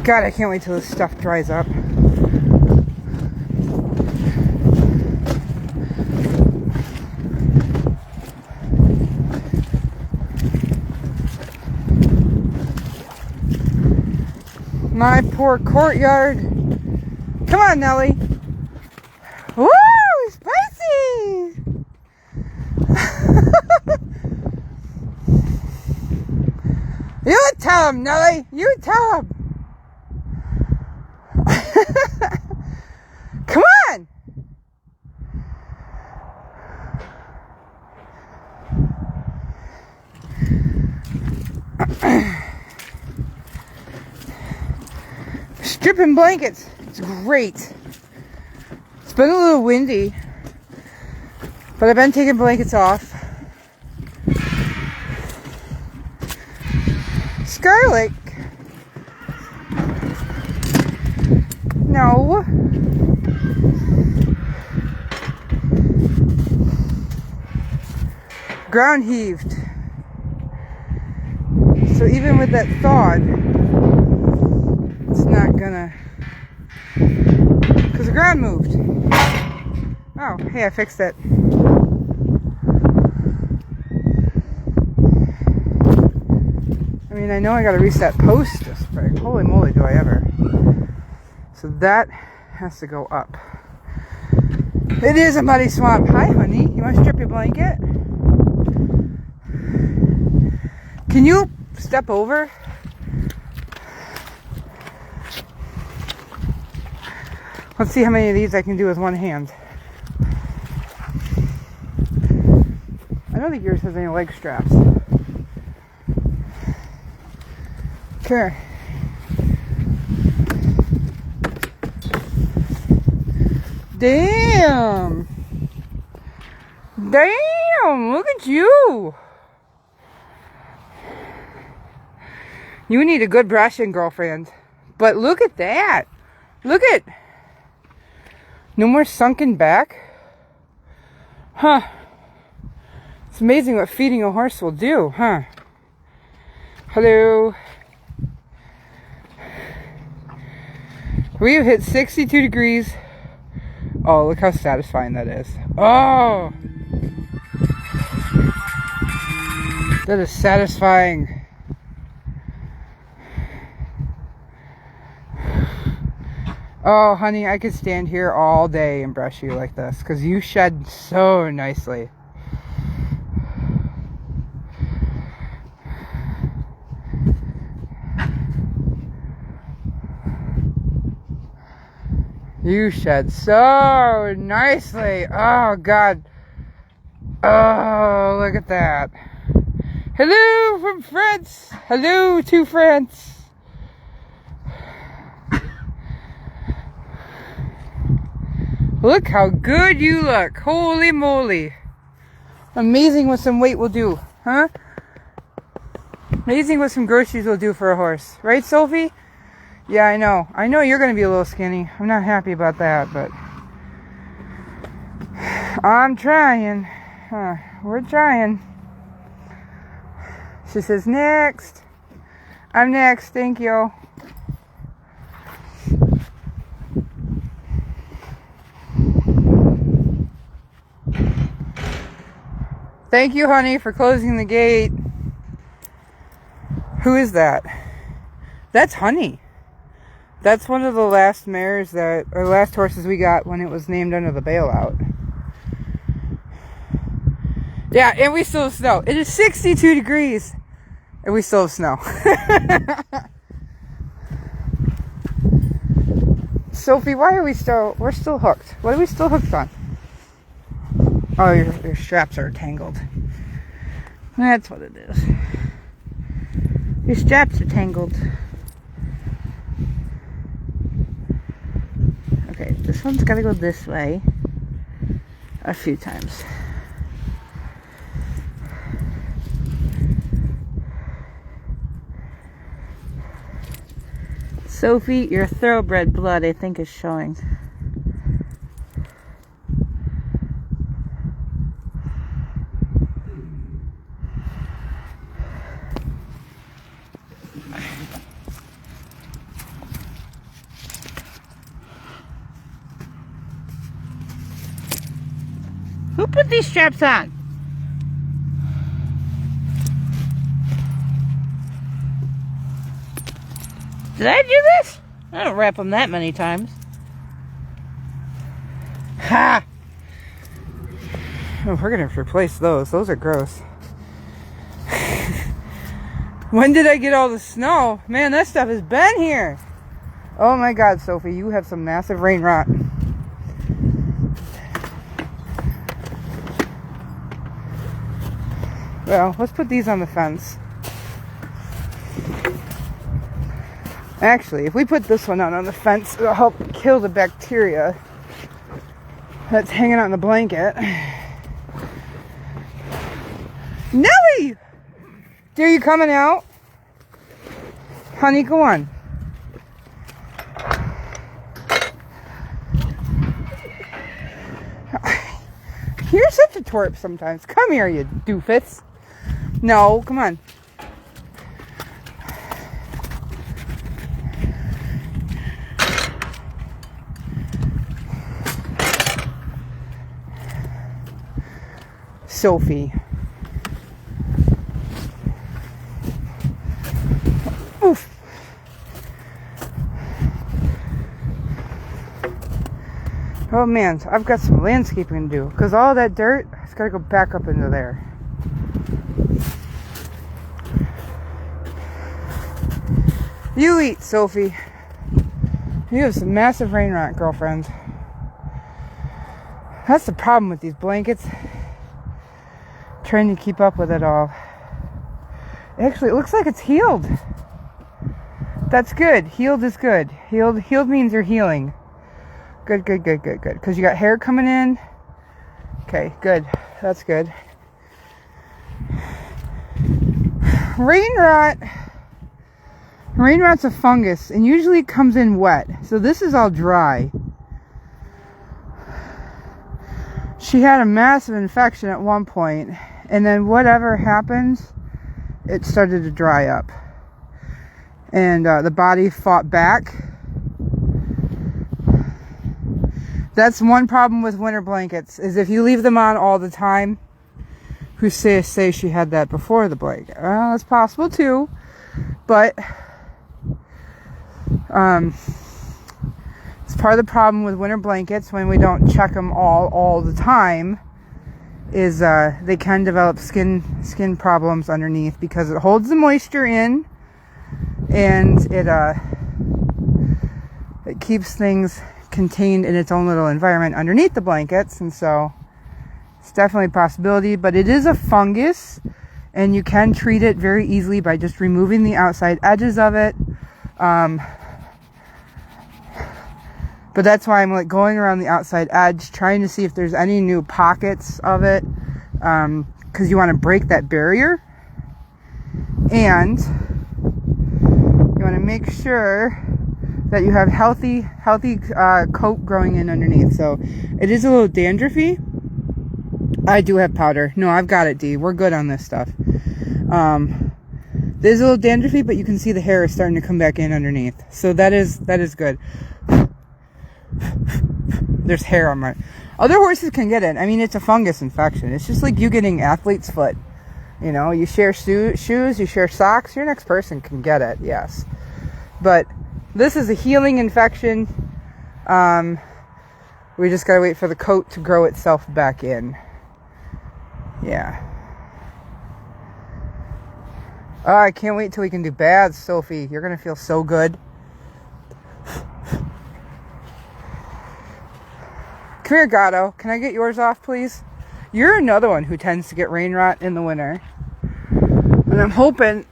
God, I can't wait till this stuff dries up. My poor courtyard. Come on, Nellie. Woo! Spicy! You tell him, Nellie. You tell him. Come on! Stripping blankets. It's great. It's been a little windy, but I've been taking blankets off. Scarlet. No. Ground heaved. So even with that thawed, it's not gonna, because the ground moved. Oh, hey, I fixed it. I mean, I know I gotta reset post this spring. Holy moly, do I ever. So that has to go up. It is a muddy swamp. Hi, honey. You want to strip your blanket? Can you step over? Let's see how many of these I can do with one hand. I don't think yours has any leg straps. Okay. Damn! Damn! Look at you! You need a good brushing, girlfriend. But look at that! Look at... No more sunken back? Huh. It's amazing what feeding a horse will do, huh? Hello. We have hit 62 degrees. Oh, look how satisfying that is. Oh! That is satisfying. Oh, honey, I could stand here all day and brush you like this because you shed so nicely. You shed so nicely. Oh, God. Oh, look at that. Hello from France. Hello to France. Look how good you look. Holy moly. Amazing what some weight will do, huh? Amazing what some groceries will do for a horse. Right, Sophie? Yeah, I know. I know you're going to be a little skinny. I'm not happy about that, but... I'm trying. We're trying. She says, next. I'm next. Thank you. Thank you, honey, for closing the gate. Who is that? That's Honey. That's one of the last mares that, or last horses we got when it was named under the bailout. Yeah, and we still have snow. It is 62 degrees, and we still have snow. Sophie, why are we're still hooked? What are we still hooked on? Oh, your straps are tangled. That's what it is. Your straps are tangled. Okay, this one's got to go this way a few times. Sophie, your thoroughbred blood, I think, is showing. Who put these straps on? Did I do this? I don't wrap them that many times. Ha! Oh, we're gonna have to replace those. Those are gross. When did I get all the snow? Man, that stuff has been here. Oh my God, Sophie, you have some massive rain rot. Well, let's put these on the fence. Actually, if we put this one out on the fence, it'll help kill the bacteria that's hanging out in the blanket. Nelly! Are you coming out? Honey, go on. You're such a twerp sometimes. Come here, you doofus. No, come on. Sophie. Oof. Oh man, so I've got some landscaping to do because all that dirt has got to go back up into there. You eat, Sophie. You have some massive rain rot, girlfriend. That's the problem with these blankets. Trying to keep up with it all. Actually, it looks like it's healed. That's good. Healed is good. Healed means you're healing. Good. Because you got hair coming in. Okay, good. That's good. Rain rot. Rain rot's a fungus, and usually it comes in wet. So this is all dry. She had a massive infection at one point, and then whatever happened, it started to dry up. And the body fought back. That's one problem with winter blankets, is if you leave them on all the time. Who say she had that before the blanket? Well, that's possible too. But it's part of the problem with winter blankets when we don't check them all the time, is they can develop skin problems underneath because it holds the moisture in, and it keeps things contained in its own little environment underneath the blankets. And so it's definitely a possibility, but it is a fungus, and you can treat it very easily by just removing the outside edges of it. But that's why I'm like going around the outside edge, trying to see if there's any new pockets of it, because you want to break that barrier, and you want to make sure that you have healthy coat growing in underneath. So it is a little dandruffy. I do have powder. No, I've got it, D. We're good on this stuff. There's a little dandruffy, but you can see the hair is starting to come back in underneath. So that is good. There's hair on my... Other horses can get it. I mean, it's a fungus infection. It's just like you getting athlete's foot. You know, you share shoes, you share socks, your next person can get it, yes. But this is a healing infection. We just gotta wait for the coat to grow itself back in. Yeah. Oh, I can't wait till we can do baths, Sophie. You're gonna feel so good. Come here, Gato. Can I get yours off, please? You're another one who tends to get rain rot in the winter. And I'm hoping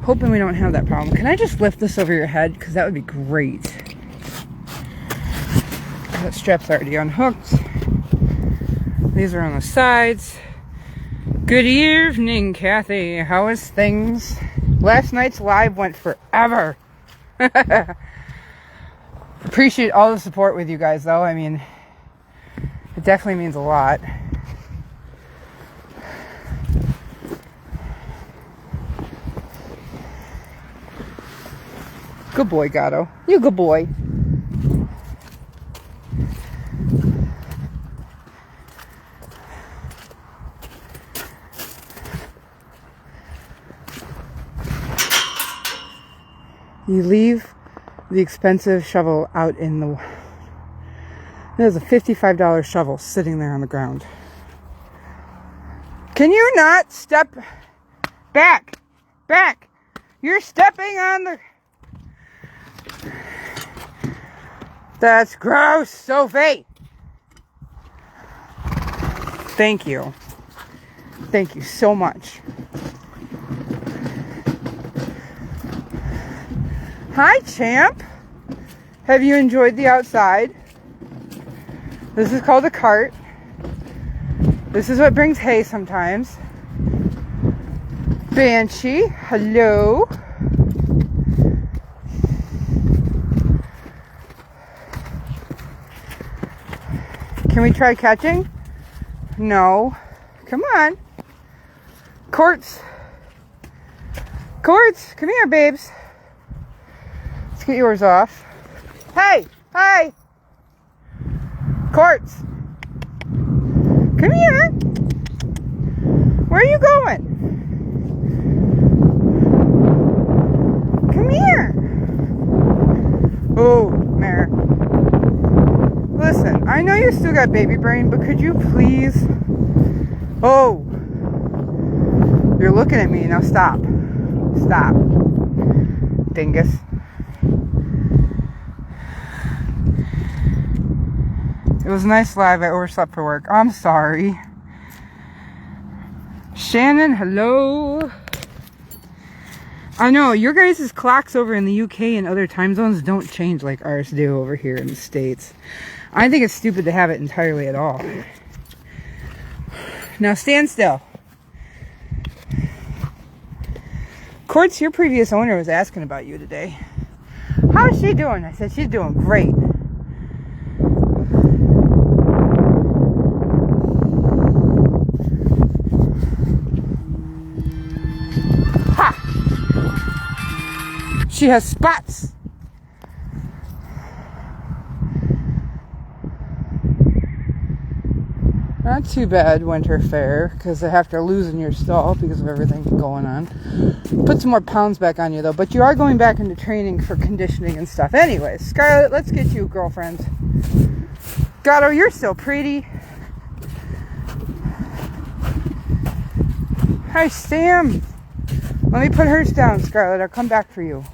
we don't have that problem. Can I just lift this over your head? Because that would be great. That strap's already unhooked. These are on the sides. Good evening, Kathy. How is things? Last night's live went forever. Appreciate all the support with you guys, though. I mean, it definitely means a lot. Good boy, Gato. You good boy. You leave the expensive shovel out in the... There's a $55 shovel sitting there on the ground. Can you not step back? Back! You're stepping on the... That's gross, Sophie! Thank you. Thank you so much. Hi, champ. Have you enjoyed the outside? This is called a cart. This is what brings hay sometimes. Banshee, hello. Can we try catching? No. Come on. Quartz. Quartz, come here, babes. Let's get yours off. Hey! Hi! Quartz! Come here! Where are you going? Come here! Oh, Mare. Listen, I know you still got baby brain, but could you please... Oh! You're looking at me. Now stop. Stop. Dingus. It was nice live. I overslept for work. I'm sorry. Shannon, hello. I know, your guys' clocks over in the UK and other time zones don't change like ours do over here in the States. I think it's stupid to have it entirely at all. Now stand still. Quartz, your previous owner was asking about you today. How's she doing? I said, she's doing great. Ha! She has spots. Not too bad, winter fair, because I have to loosen your stall because of everything going on. Put some more pounds back on you, though. But you are going back into training for conditioning and stuff. Anyways, Scarlett, let's get you, girlfriend. Gatto, you're so pretty. Hi, Sam. Let me put hers down, Scarlett. I'll come back for you.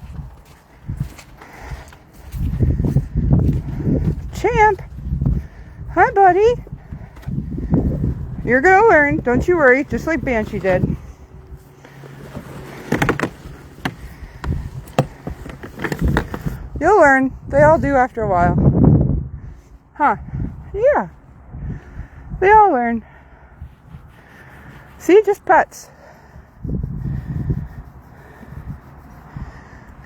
Champ. Hi, buddy. You're gonna learn, don't you worry, just like Banshee did. You'll learn. They all do after a while. Huh. Yeah. They all learn. See, just pets.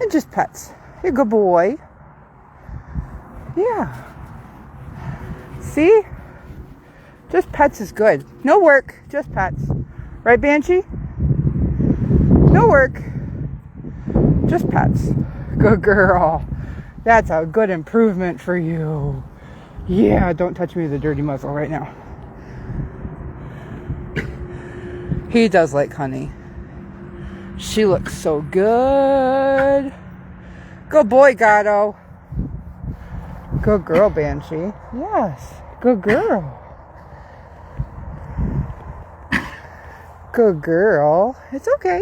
And just pets. You're a good boy. Yeah. See? Just pets is good. No work, just pets. Right, Banshee? No work, just pets. Good girl. That's a good improvement for you. Yeah, don't touch me with a dirty muzzle right now. He does like honey. She looks so good. Good boy, Gatto. Good girl, Banshee. Yes, good girl. Good girl. It's okay.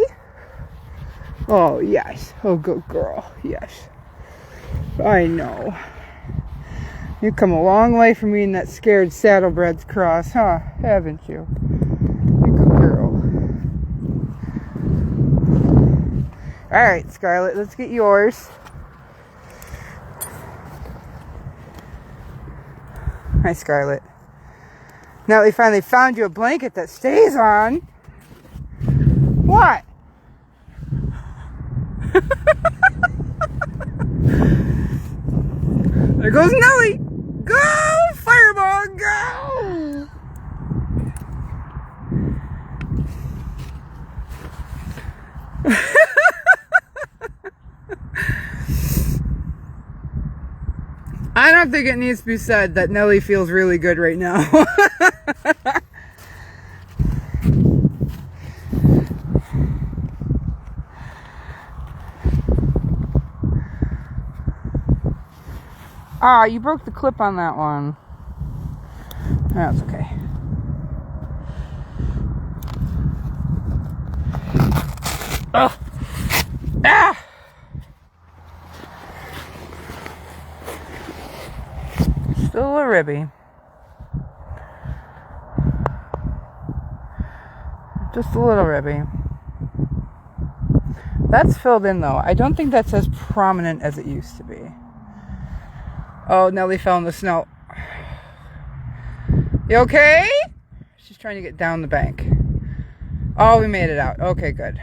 Oh, yes. Oh, good girl. Yes. I know. You've come a long way from being that scared saddlebred's cross, huh? Haven't you? You good girl. Alright, Scarlett. Let's get yours. Hi, Scarlett. Now they finally found you a blanket that stays on. What? There goes Nellie. Go, Fireball, go! I don't think it needs to be said that Nellie feels really good right now. Ah, you broke the clip on that one. That's okay. Ugh. Ah! Still a ribby. Just a little ribby. That's filled in though. I don't think that's as prominent as it used to be. Oh, Nellie fell in the snow. You okay? She's trying to get down the bank. Oh, we made it out. Okay, good.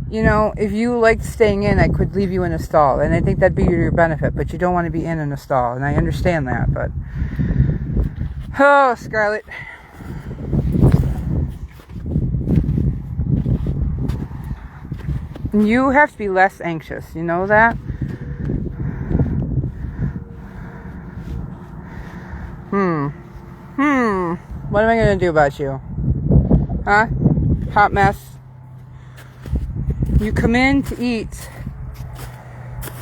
You know, if you liked staying in, I could leave you in a stall. And I think that'd be to your benefit. But you don't want to be in a stall. And I understand that, but... Oh, Scarlett. You have to be less anxious. You know that? What am I going to do about you? Huh? Hot mess. You come in to eat.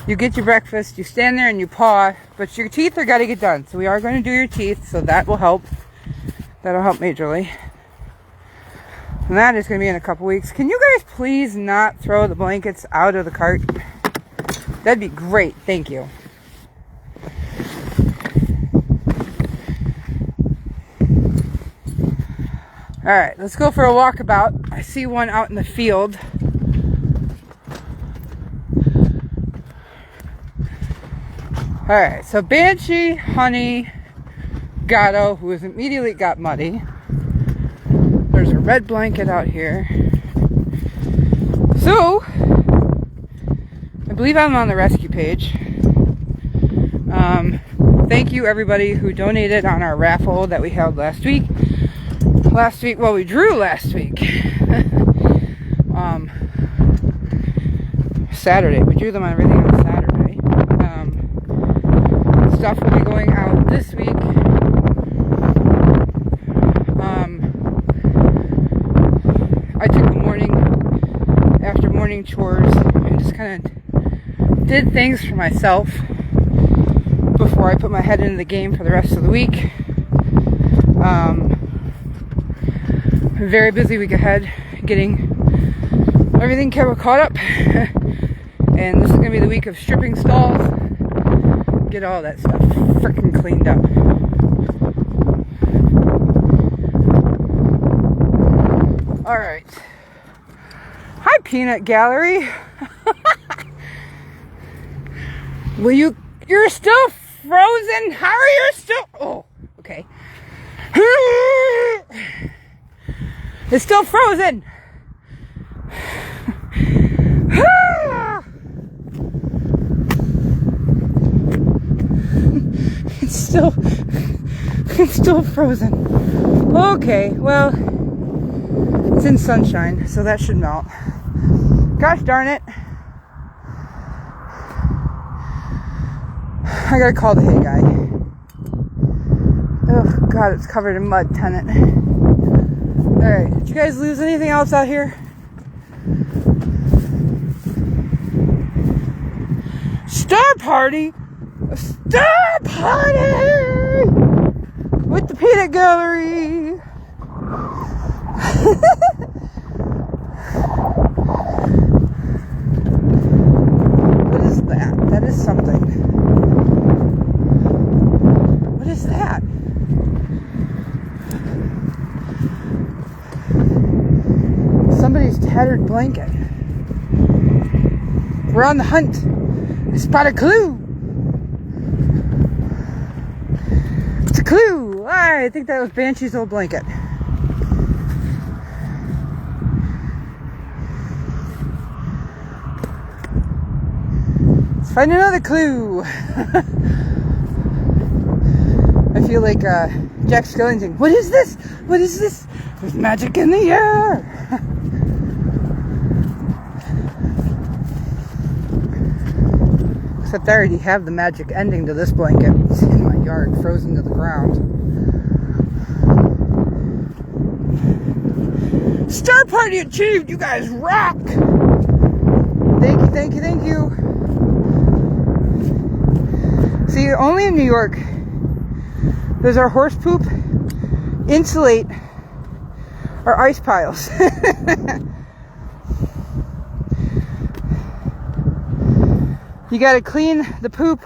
You get your breakfast. You stand there and you paw. But your teeth are got to get done. So we are going to do your teeth. So that will help. That'll help majorly. And that is going to be in a couple weeks. Can you guys please not throw the blankets out of the cart? That'd be great. Thank you. Alright, let's go for a walkabout. I see one out in the field. Alright, so Banshee, Honey, Gatto, who has immediately got muddy. There's a red blanket out here. So, I believe I'm on the rescue page. Thank you everybody who donated on our raffle that we held last week. Well, we drew last week. Saturday. We drew them on everything on Saturday. Stuff will be going out this week. I took the morning chores and just kind of did things for myself before I put my head into the game for the rest of the week. A very busy week ahead, getting everything caught up. And this is going to be the week of stripping stalls. Get all that stuff freaking cleaned up. Alright. Hi, Peanut Gallery. You're still frozen? How are you still? Oh, okay. It's still frozen. It's still frozen. Okay, well, it's in sunshine, so that should melt. Gosh darn it. I gotta call the hay guy. Oh God, it's covered in mud, Tenant. Alright, did you guys lose anything else out here? Star party! A star party! With the Peanut Gallery! What is that? That is something. What is that? Somebody's tattered blanket. We're on the hunt. We spot a clue. It's a clue. I think that was Banshee's old blanket. Let's find another clue. I feel like Jack Skellington. What is this? What is this? There's magic in the air. Except I already have the magic ending to this blanket. It's in my yard, frozen to the ground. Star party achieved! You guys rock! Thank thank you, thank you. See, only in New York does our horse poop insulate our ice piles. You gotta clean the poop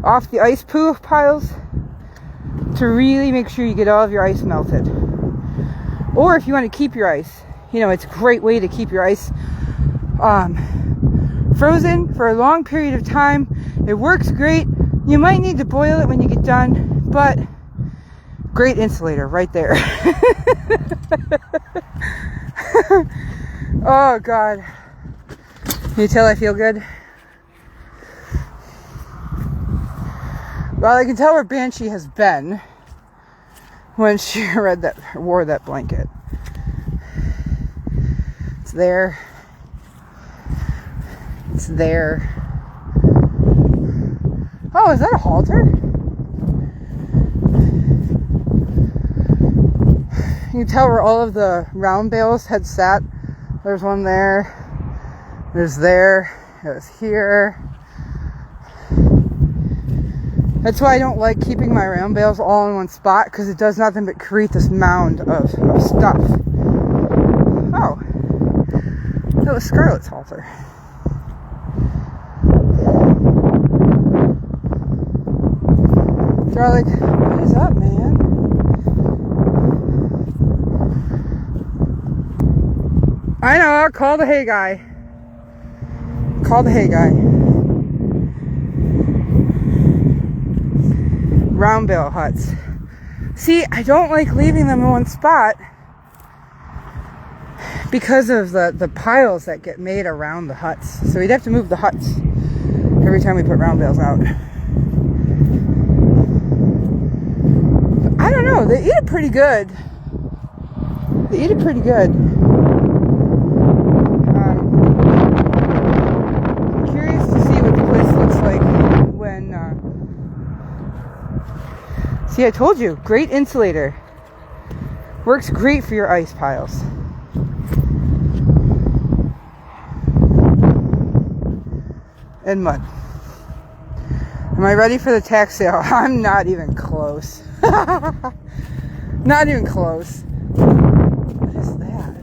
off the ice poop piles to really make sure you get all of your ice melted. Or if you want to keep your ice, you know, it's a great way to keep your ice frozen for a long period of time. It works great. You might need to boil it when you get done, but great insulator right there. Oh God. Can you tell I feel good? Well, I can tell where Banshee has been when she wore that blanket. It's there. It's there. Oh, is that a halter? You can tell where all of the round bales had sat. There's one there. There's there. It was here. That's why I don't like keeping my round bales all in one spot, because it does nothing but create this mound of stuff. Oh, that was Scarlett's halter. They're like, what is up, man? I know, I'll call the hay guy. Call the hay guy. Round bale huts. See, I don't like leaving them in one spot because of the piles that get made around the huts. So we'd have to move the huts every time we put round bales out. But I don't know, they eat it pretty good. They eat it pretty good. I'm curious to see what the place looks like when see, I told you, great insulator. Works great for your ice piles. And mud. Am I ready for the tax sale? I'm not even close. Not even close. What is that?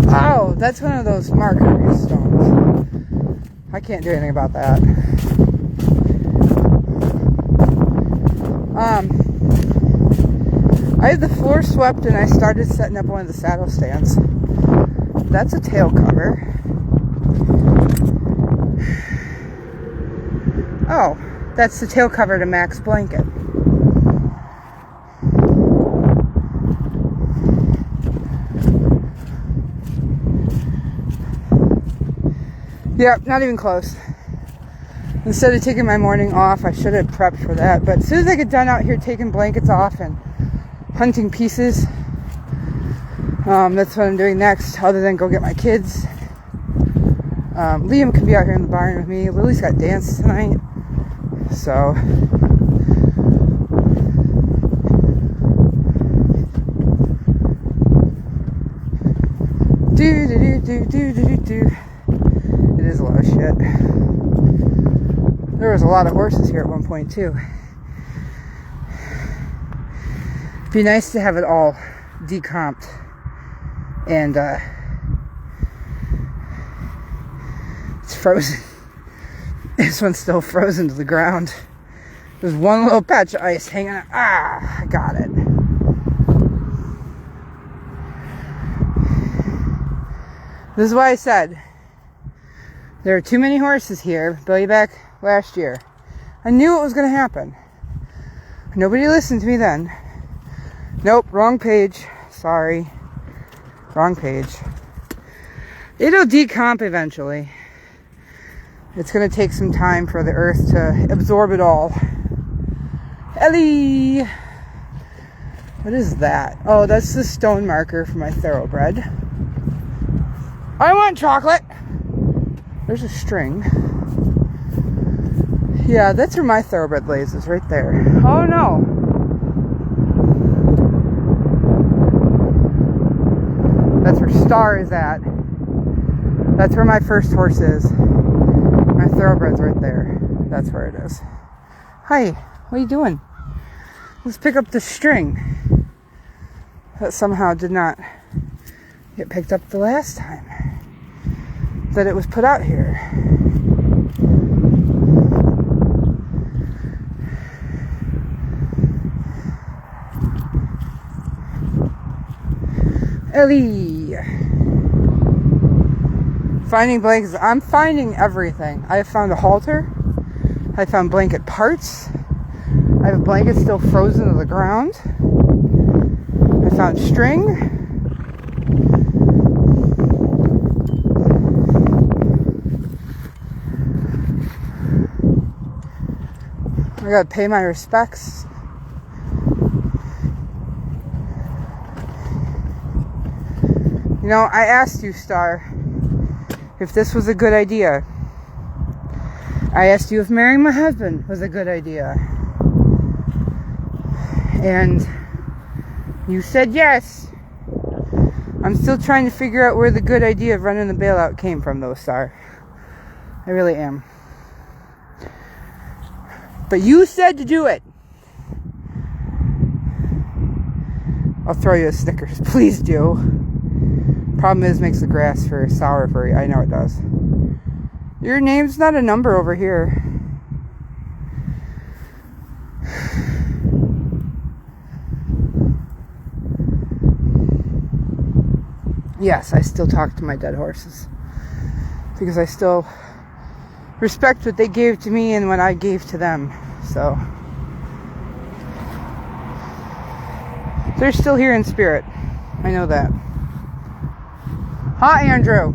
Oh, that's one of those marker stones. I can't do anything about that. I had the floor swept and I started setting up one of the saddle stands. That's a tail cover. Oh, that's the tail cover to Mac's blanket. Yep, not even close. Instead of taking my morning off, I should have prepped for that. But as soon as I get done out here taking blankets off and hunting pieces, that's what I'm doing next, other than go get my kids. Liam can be out here in the barn with me. Lily's got dance tonight. So do. It is a lot of shit. There was a lot of horses here at one point too. It'd be nice to have it all decomped and it's frozen. This one's still frozen to the ground. There's one little patch of ice hanging out. Ah, I got it. This is why I said there are too many horses here. Billy back last year. I knew it was going to happen. Nobody listened to me then. Nope, wrong page. Sorry. Wrong page. It'll decomp eventually. It's going to take some time for the earth to absorb it all. Ellie! What is that? Oh, that's the stone marker for my thoroughbred. I want chocolate! There's a string. Yeah, that's where my thoroughbred lays, is right there. Oh no! That's where Star is at. That's where my first horse is. My thoroughbred's right there. That's where it is. Hi, what are you doing? Let's pick up the string that somehow did not get picked up the last time that it was put out here. Ellie! Finding blankets. I'm finding everything. I have found a halter. I found blanket parts. I have a blanket still frozen to the ground. I found string. I gotta pay my respects. You know, I asked you, Star, if this was a good idea. I asked you if marrying my husband was a good idea. And you said yes. I'm still trying to figure out where the good idea of running the bailout came from, though, Star. I really am. But you said to do it. I'll throw you a Snickers. Please do. Problem is, makes the grass very sour for you. I know it does. Your name's not a number over here. Yes, I still talk to my dead horses. Because I still respect what they gave to me and what I gave to them. So they're still here in spirit. I know that. Hi, Andrew.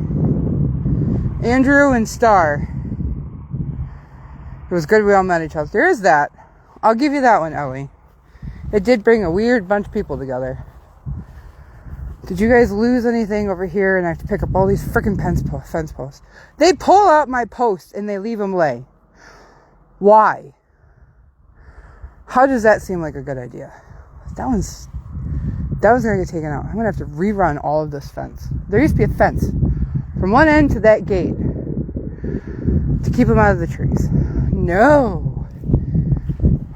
Andrew and Star. It was good we all met each other. There is that. I'll give you that one, Ellie. It did bring a weird bunch of people together. Did you guys lose anything over here and I have to pick up all these freaking fence posts? They pull out my posts and they leave them lay. Why? How does that seem like a good idea? That one's going to get taken out. I'm going to have to rerun all of this fence. There used to be a fence from one end to that gate to keep them out of the trees. No.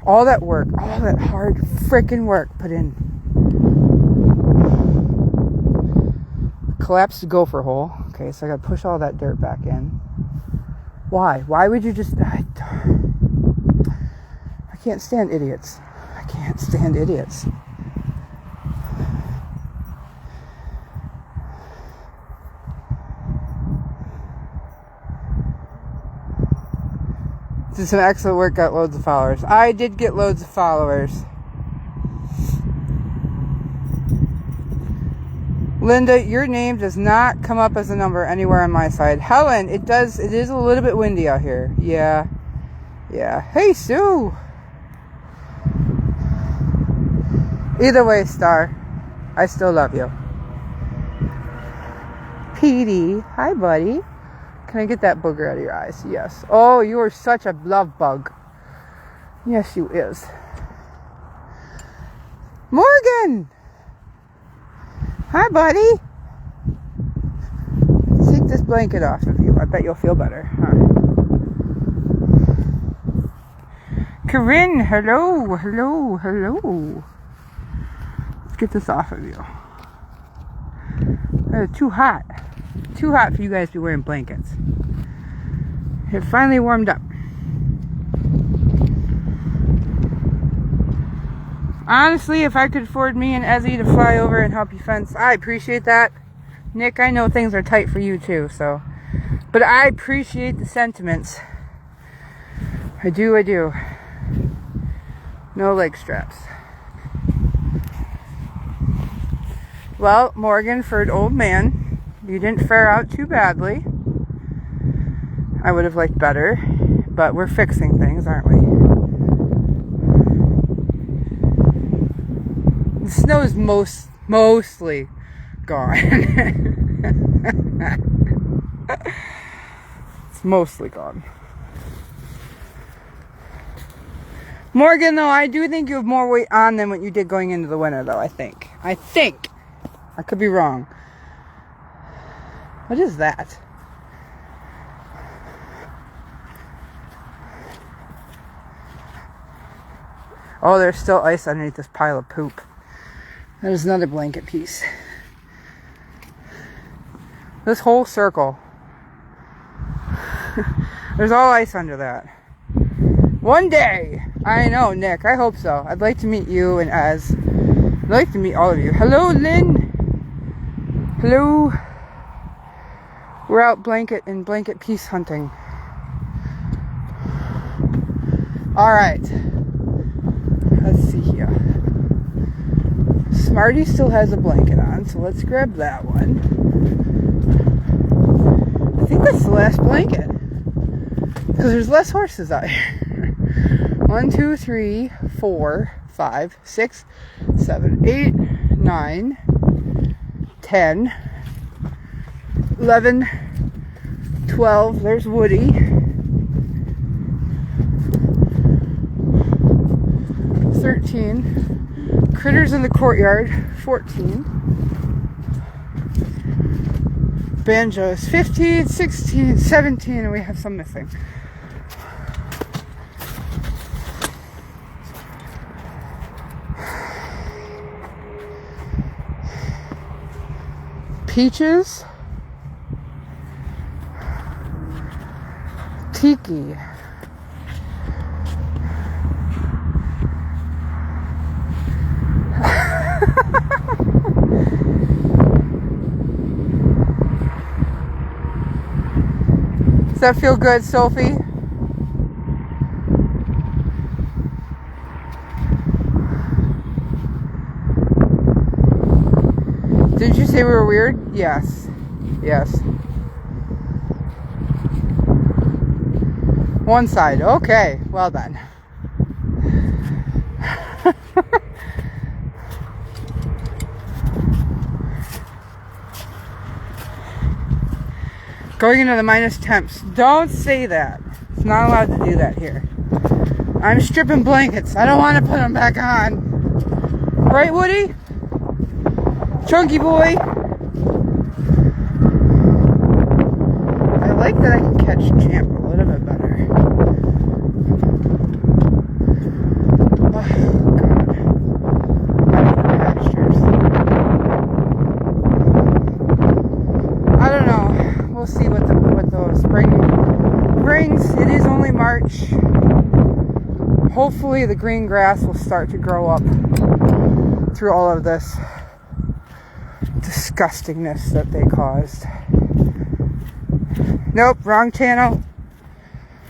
All that work, all that hard freaking work put in. Collapsed gopher hole. Okay, so I got to push all that dirt back in. Why? Why would you just... I can't stand idiots. I can't stand idiots. Did some excellent work, got loads of followers. I did get loads of followers. Linda, your name does not come up as a number anywhere on my side. Helen, it does. It is a little bit windy out here. Yeah. Hey, Sue. Either way, Star, I still love you. Petey, hi, buddy. Can I get that booger out of your eyes? Yes. Oh, you are such a love bug. Yes, you is. Morgan! Hi, buddy. Take this blanket off of you. I bet you'll feel better. Huh? Corinne, hello. Let's get this off of you. It's too hot. Too hot for you guys to be wearing blankets. It finally warmed up. Honestly, if I could afford me and Ezzy to fly over and help you fence, I appreciate that. Nick, I know things are tight for you too, so. But I appreciate the sentiments. I do. No leg straps. Well, Morgan, for an old man, you didn't fare out too badly. I would have liked better, but we're fixing things, aren't we? The snow is mostly gone. It's mostly gone. Morgan, though, I do think you have more weight on than what you did going into the winter, though, I think. I could be wrong. What is that? Oh, there's still ice underneath this pile of poop. There's another blanket piece. This whole circle. There's all ice under that. One day. I know, Nick. I hope so. I'd like to meet you and Ez. I'd like to meet all of you. Hello, Lynn. Hello. We're out blanket piece hunting. Alright. Let's see here. Smarty still has a blanket on, so let's grab that one. I think that's the last blanket. Because there's less horses out here. 1, 2, 3, 4, 5, 6, 7, 8, 9, 10, 11, 12. There's Woody. 13. Critters in the courtyard. 14. Banjos. 15, 16, 17, and we have some missing. Peaches. Tiki. Does that feel good, Sophie? Didn't you say we were weird? Yes. Yes. One side. Okay. Well then. Going into the minus temps. Don't say that. It's not allowed to do that here. I'm stripping blankets. I don't want to put them back on. Right, Woody? Chunky boy. I like that I can catch Champ a little bit better. Oh, God. I need the pastures. I don't know. We'll see what the spring brings. It is only March. Hopefully the green grass will start to grow up through all of this disgustingness that they caused. Nope, wrong channel.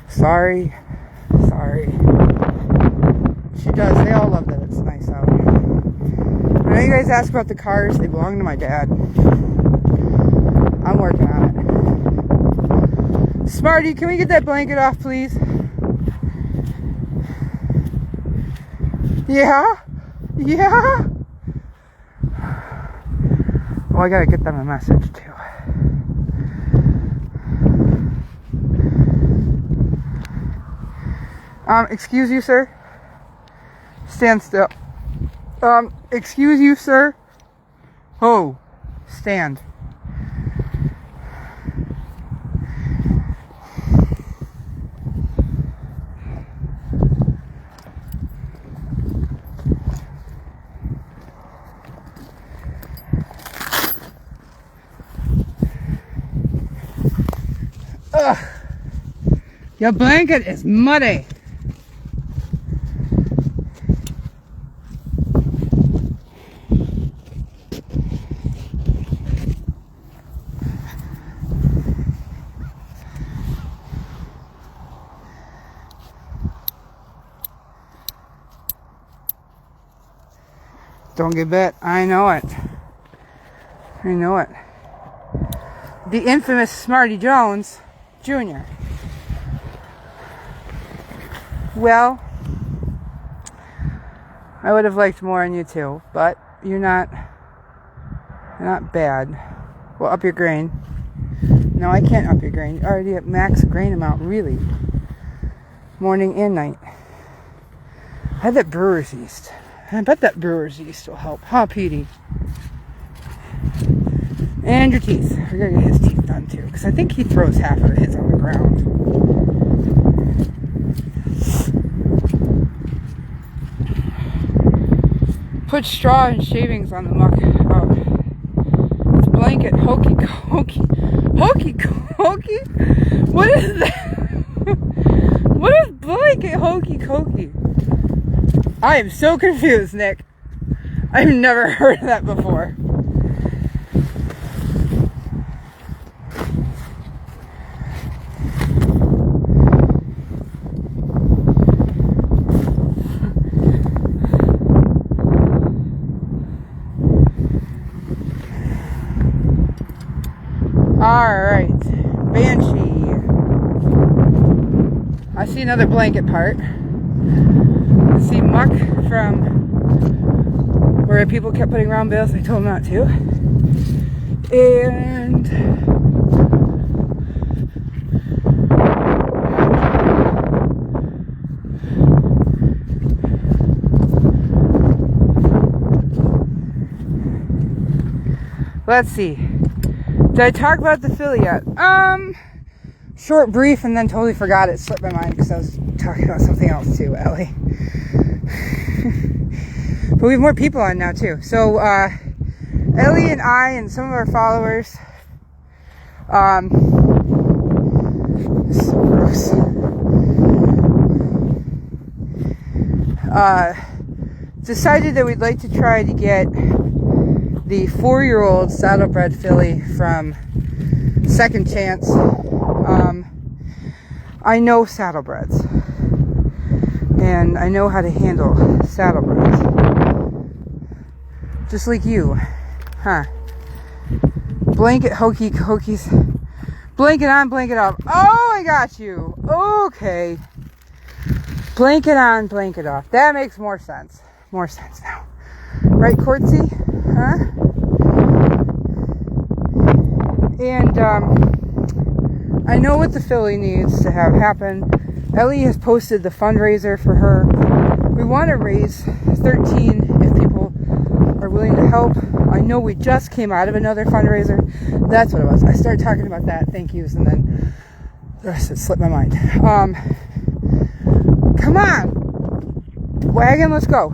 Sorry. She does. They all love that it's nice out. I know you guys ask about the cars. They belong to my dad. I'm working on it. Smarty, can we get that blanket off, please? Yeah? Oh, I gotta get them a message too. Excuse you, sir? Stand still. Excuse you, sir? Oh, stand. Ugh. Your blanket is muddy. Don't get bit. I know it. The infamous Smarty Jones Jr. Well, I would have liked more on you too, but you're not bad. Well, up your grain. No, I can't up your grain. You're already at max grain amount, really. Morning and night. I had that brewer's yeast. I bet that brewer's yeast will help. Huh, Petey? And your teeth. We're going to get his teeth done too, because I think he throws half of his on the ground. Put straw and shavings on the muck. Oh. It's blanket hokey cokey. Hokey cokey? What is that? What is blanket hokey cokey? I am so confused, Nick. I've never heard of that before. Alright, Banshee. I see another blanket part. I see muck from where people kept putting round bales. I told them not to. And let's see. Did I talk about the filly yet? Short brief and then totally forgot it. Slipped my mind because I was talking about something else too, Ellie. But we have more people on now too. So Ellie and I and some of our followers, this is so gross. Decided that we'd like to try to get the 4-year-old saddlebred filly from Second Chance. I know saddlebreds, and I know how to handle saddlebreds, just like you, huh? Blanket hokey cokies, blanket on, blanket off. Oh, I got you. Okay, blanket on, blanket off. That makes more sense. More sense now, right, Courtsy? Huh? And I know what the filly needs to have happen. Ellie has posted the fundraiser for her. We want to raise 13 if people are willing to help. I know we just came out of another fundraiser. That's what it was. I started talking about that, thank yous, and then the rest of it slipped my mind. Come on, wagon, let's go.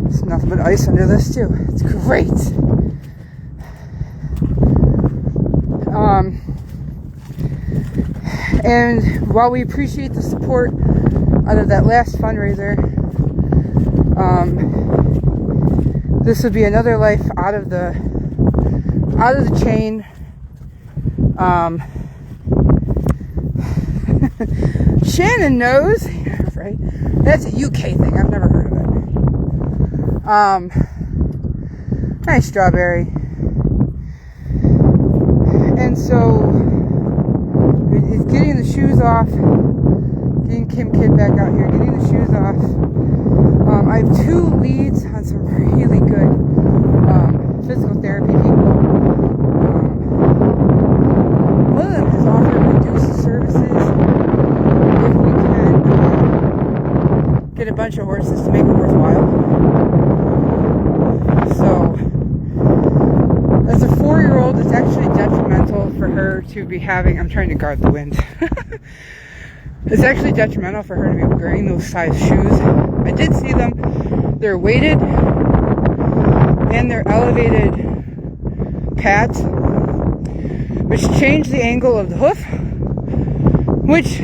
There's nothing but ice under this too. It's great. And while we appreciate the support out of that last fundraiser, this would be another life out of the chain. Shannon knows, right? That's a UK thing. I've never heard of it. Nice strawberry. And so it's getting the shoes off, getting Kim Kid back out here, getting the shoes off. I have 2 leads on some really good physical therapy people. One of them has offered reduced services if we can get a bunch of horses to make it worthwhile. So as a 4-year-old, it's actually detrimental for her to be having, I'm trying to guard the wind. It's actually detrimental for her to be wearing those size shoes. I did see them. They're weighted and they're elevated pads, which change the angle of the hoof, which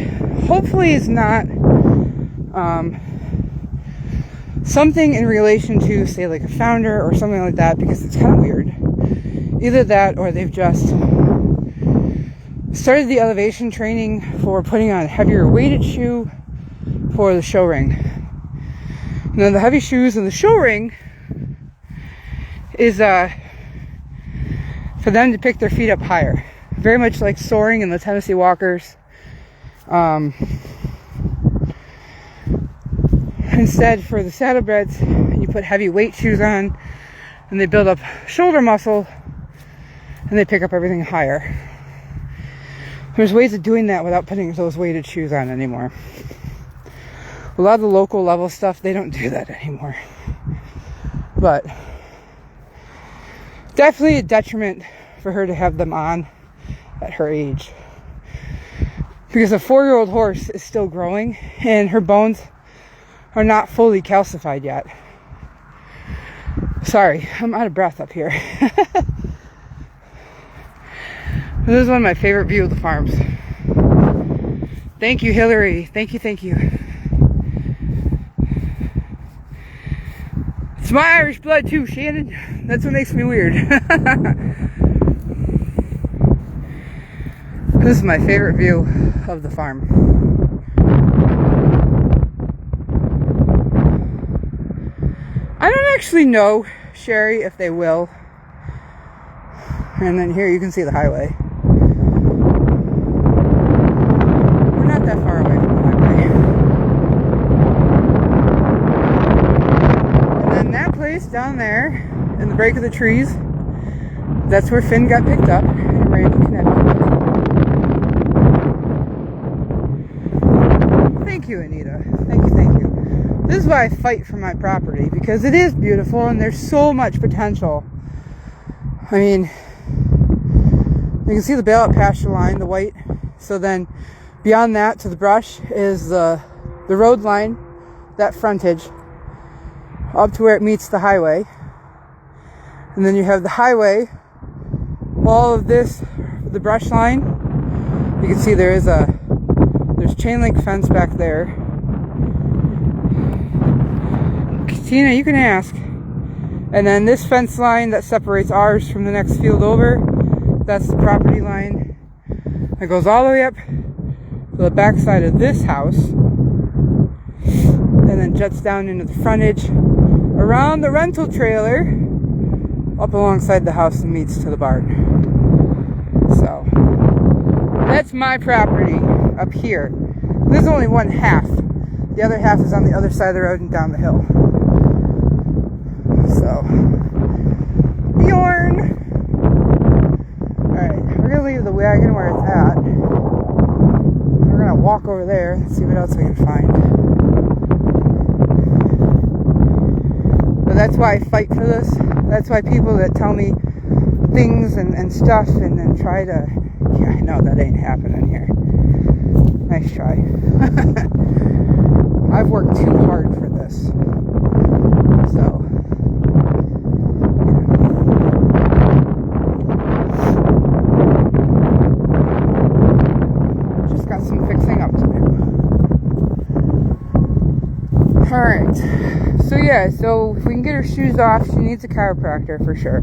hopefully is not something in relation to, say, like a founder or something like that, because it's kind of weird. Either that or they've just started the elevation training for putting on a heavier weighted shoe for the show ring. And then the heavy shoes in the show ring is for them to pick their feet up higher. Very much like soaring in the Tennessee Walkers. Instead, for the saddlebreds, you put heavy weight shoes on and they build up shoulder muscle and they pick up everything higher. There's ways of doing that without putting those weighted shoes on anymore. A lot of the local level stuff, they don't do that anymore. But definitely a detriment for her to have them on at her age. Because a 4-year-old horse is still growing and her bones are not fully calcified yet. Sorry, I'm out of breath up here. This is one of my favorite views of the farms. Thank you, Hillary. Thank you, thank you. It's my Irish blood too, Shannon. That's what makes me weird. This is my favorite view of the farm. I don't actually know, Sherry, if they will. And then here you can see the highway. We're not that far away from the highway. And then that place down there, in the break of the trees, that's where Finn got picked up and Randy connected. Thank you, Anita. Thank you, thank you. This is why I fight for my property, because it is beautiful and there's so much potential. I mean, you can see the bailout pasture line, the white. So then beyond that to the brush is the road line, that frontage, up to where it meets the highway. And then you have the highway, all of this, the brush line. You can see there's chain link fence back there. Tina, you can ask. And then this fence line that separates ours from the next field over, that's the property line. It goes all the way up to the back side of this house, and then jets down into the frontage, around the rental trailer, up alongside the house and meets to the barn. So, that's my property up here. This is only one half. The other half is on the other side of the road and down the hill. So, Bjorn. Alright, we're going to leave the wagon where it's at. We're going to walk over there and see what else we can find. But that's why I fight for this. That's why people that tell me things and stuff and then try to... Yeah, I know that ain't happening here. Nice try. I've worked too hard for this. So... some fixing up to do. Alright, so yeah, so if we can get her shoes off, she needs a chiropractor for sure.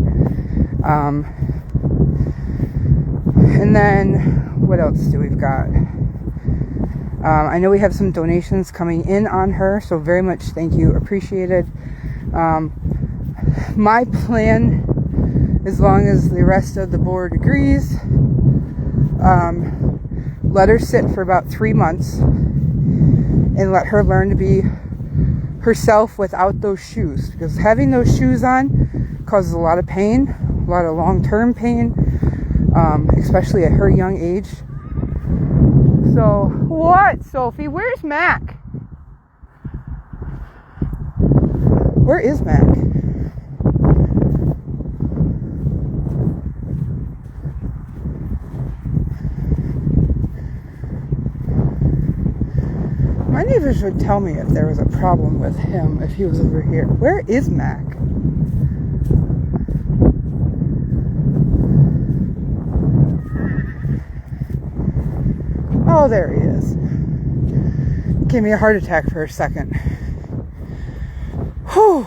And then what else do we've got? I know we have some donations coming in on her, so very much thank you, appreciated. My plan, as long as the rest of the board agrees, let her sit for about 3 months and let her learn to be herself without those shoes, because having those shoes on causes a lot of pain, a lot of long-term pain, especially at her young age. So what, Sophie? Where's Mac? Where is Mac? My neighbors would tell me if there was a problem with him if he was over here. Where is Mac? Oh, there he is. Gave me a heart attack for a second. Whew.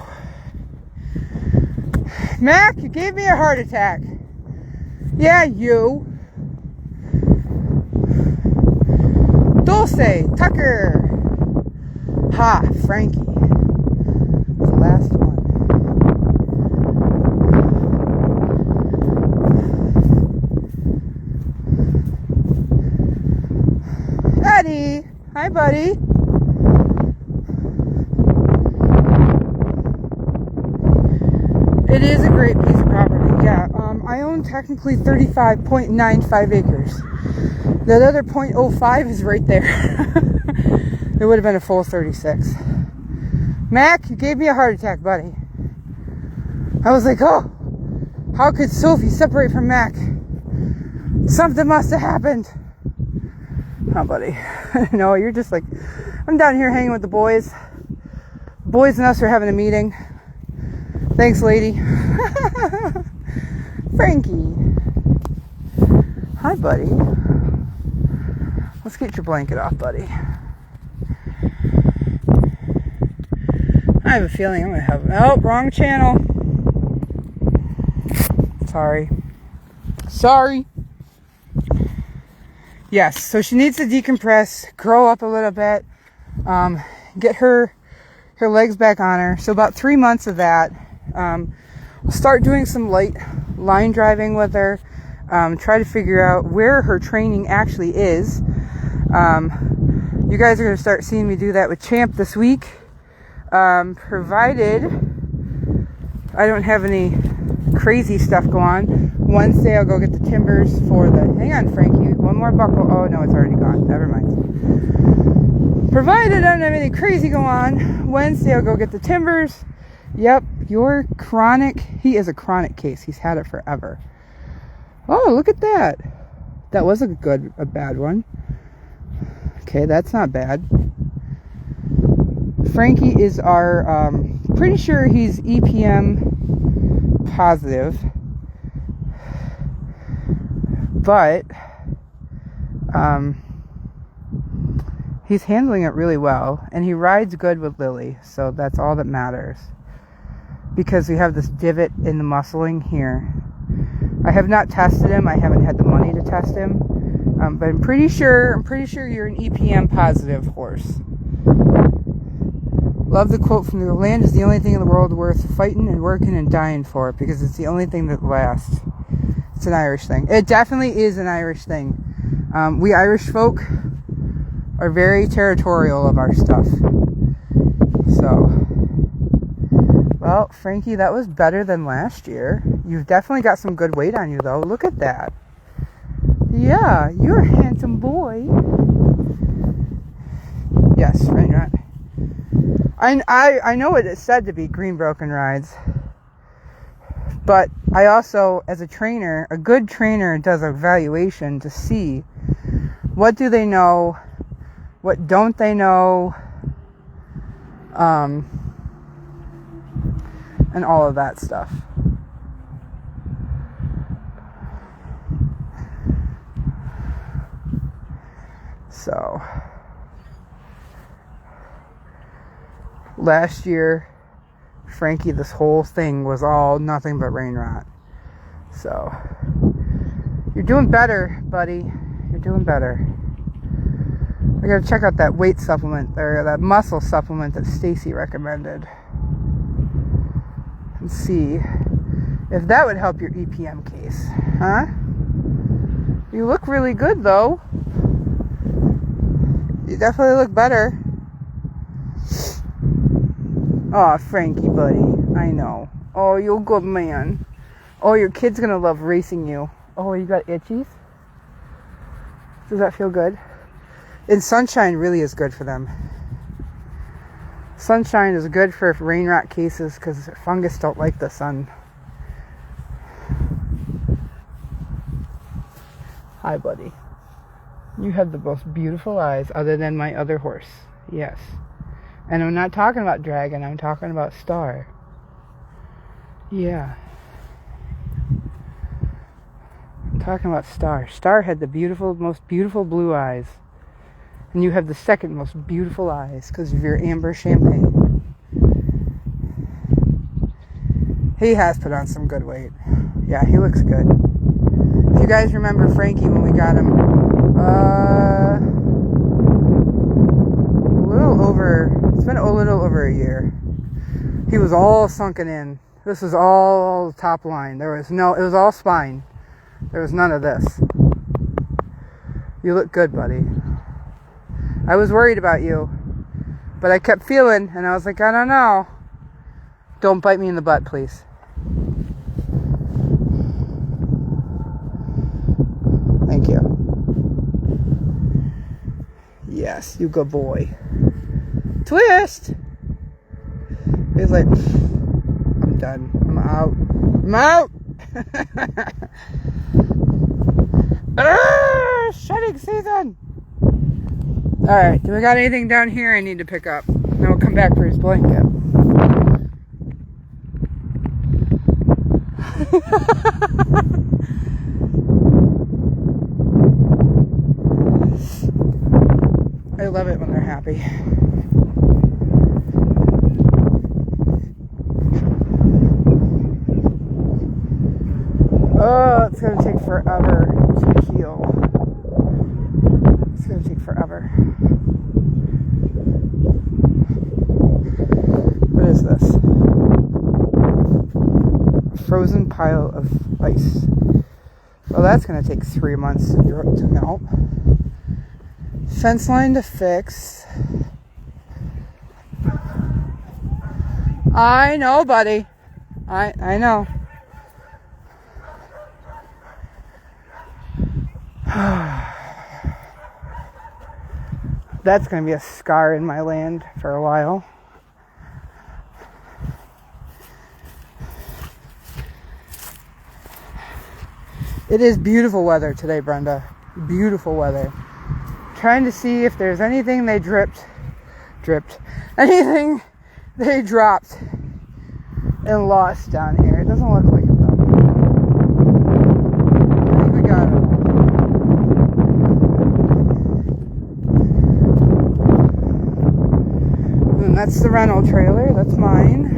Mac, you gave me a heart attack. Yeah, you. Dulce, Tucker. Ha, Frankie. The last one. Eddie. Hi, buddy. It is a great piece of property, yeah. I own technically 35.95 acres. That other 0.05 is right there. It would have been a full 36. Mac, you gave me a heart attack, buddy. I was like, oh, how could Sophie separate from Mac? Something must have happened. Oh, buddy. No, you're just like, I'm down here hanging with the boys. Boys and us are having a meeting. Thanks, lady. Frankie. Hi, buddy. Let's get your blanket off, buddy. I have a feeling I'm going to have... Oh, wrong channel. Sorry. Yes, so she needs to decompress, grow up a little bit, get her legs back on her. So about 3 months of that. We'll start doing some light line driving with her. Try to figure out where her training actually is. You guys are going to start seeing me do that with Champ this week. Provided I don't have any crazy stuff go on. Wednesday I'll go get the timbers for the... Hang on, Frankie. One more buckle. Oh, no, it's already gone. Never mind. Provided I don't have any crazy go on. Wednesday I'll go get the timbers. Yep, your chronic... He is a chronic case. He's had it forever. Oh, look at that. That was a bad one. Okay, that's not bad. Frankie is our... pretty sure he's EPM positive. But he's handling it really well, and he rides good with Lily, so that's all that matters. Because we have this divot in the muscling here. I have not tested him. I haven't had the money to test him, but I'm pretty sure you're an EPM positive horse. Love the quote from the land is the only thing in the world worth fighting and working and dying for, because it's the only thing that lasts. It's an Irish thing. It definitely is an Irish thing. We Irish folk are very territorial of our stuff. So, well, Frankie, that was better than last year. You've definitely got some good weight on you, though. Look at that. Yeah, you're a handsome boy. Yes, right. I know what it's said to be green broken rides. But I also, as a trainer, a good trainer does an evaluation to see what do they know, what don't they know, and all of that stuff. So, last year, Frankie, this whole thing was all nothing but rain rot. So, you're doing better, buddy. You're doing better. I gotta check out that weight supplement, or that muscle supplement that Stacy recommended, and see if that would help your EPM case. Huh? You look really good, though. You definitely look better. Aw, Frankie, buddy. I know. Oh, you're a good man. Oh, your kid's gonna love racing you. Oh, you got itchies? Does that feel good? And sunshine really is good for them. Sunshine is good for rain rot cases because fungus don't like the sun. Hi, buddy. You have the most beautiful eyes other than my other horse. Yes. And I'm not talking about Dragon, I'm talking about Star. Yeah. I'm talking about Star. Star had the most beautiful blue eyes. And you have the second most beautiful eyes because of your amber champagne. He has put on some good weight. Yeah, he looks good. If you guys remember Frankie when we got him, it's been a little over a year. He was all sunken in. This was all top line. It was all spine. There was none of this. You look good, buddy. I was worried about you, but I kept feeling, and I was like, I don't know. Don't bite me in the butt, please. Thank you. Yes, you good boy. Twist! He's like, I'm done. I'm out. I'm out! Shedding season! Alright, do we got anything down here I need to pick up? Then we'll come back for his blanket. I love it when they're happy. Oh, it's going to take forever to heal. It's going to take forever. What is this? A frozen pile of ice. Well, that's going to take 3 months to melt. Fence line to fix. I know, buddy. I know. That's going to be a scar in my land for a while. It is beautiful weather today, Brenda. Beautiful weather. Trying to see if there's anything they dripped, anything they dropped and lost down here. It doesn't look like it though. I think we got it all. And that's the rental trailer. That's mine.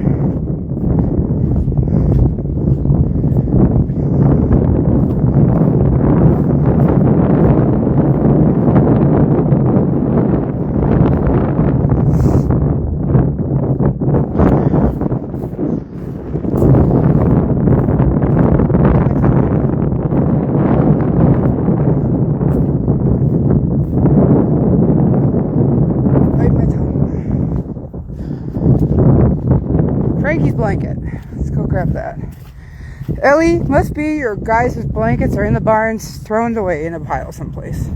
Frankie's blanket. Let's go grab that. Ellie, must be your guys' blankets are in the barns, thrown away in a pile someplace.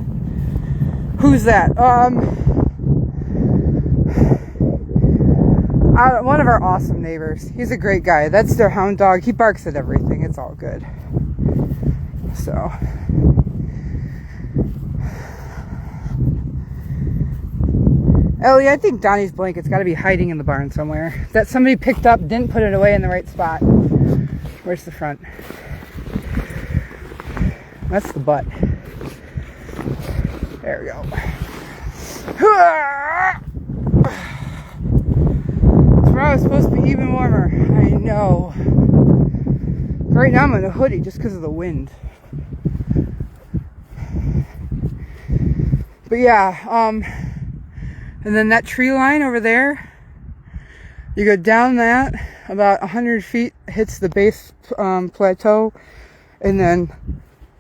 Who's that? One of our awesome neighbors. He's a great guy. That's their hound dog. He barks at everything. It's all good. So. Ellie, I think Donnie's blanket's got to be hiding in the barn somewhere. That somebody picked up, didn't put it away in the right spot. Where's the front? That's the butt. There we go. Tomorrow's supposed to be even warmer. I know. Right now I'm in a hoodie just because of the wind. But yeah, and then that tree line over there, you go down that about 100 feet, hits the base plateau, and then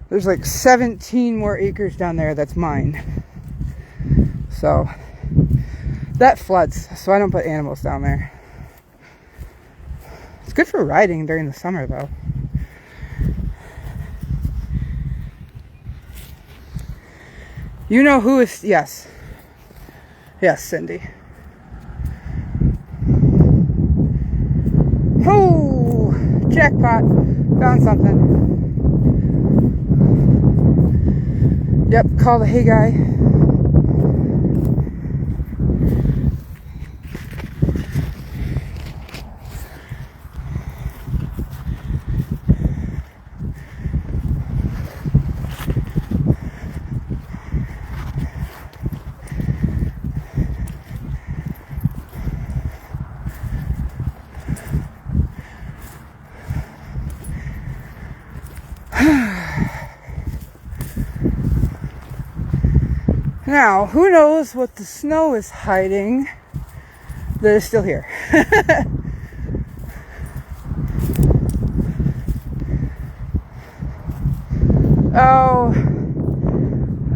there's like 17 more acres down there that's mine. So that floods, so I don't put animals down there. It's good for riding during the summer though. You know who is, yes. Yes, Cindy. Oh, jackpot. Found something. Yep, call the hay guy. Now, who knows what the snow is hiding that is still here. Oh,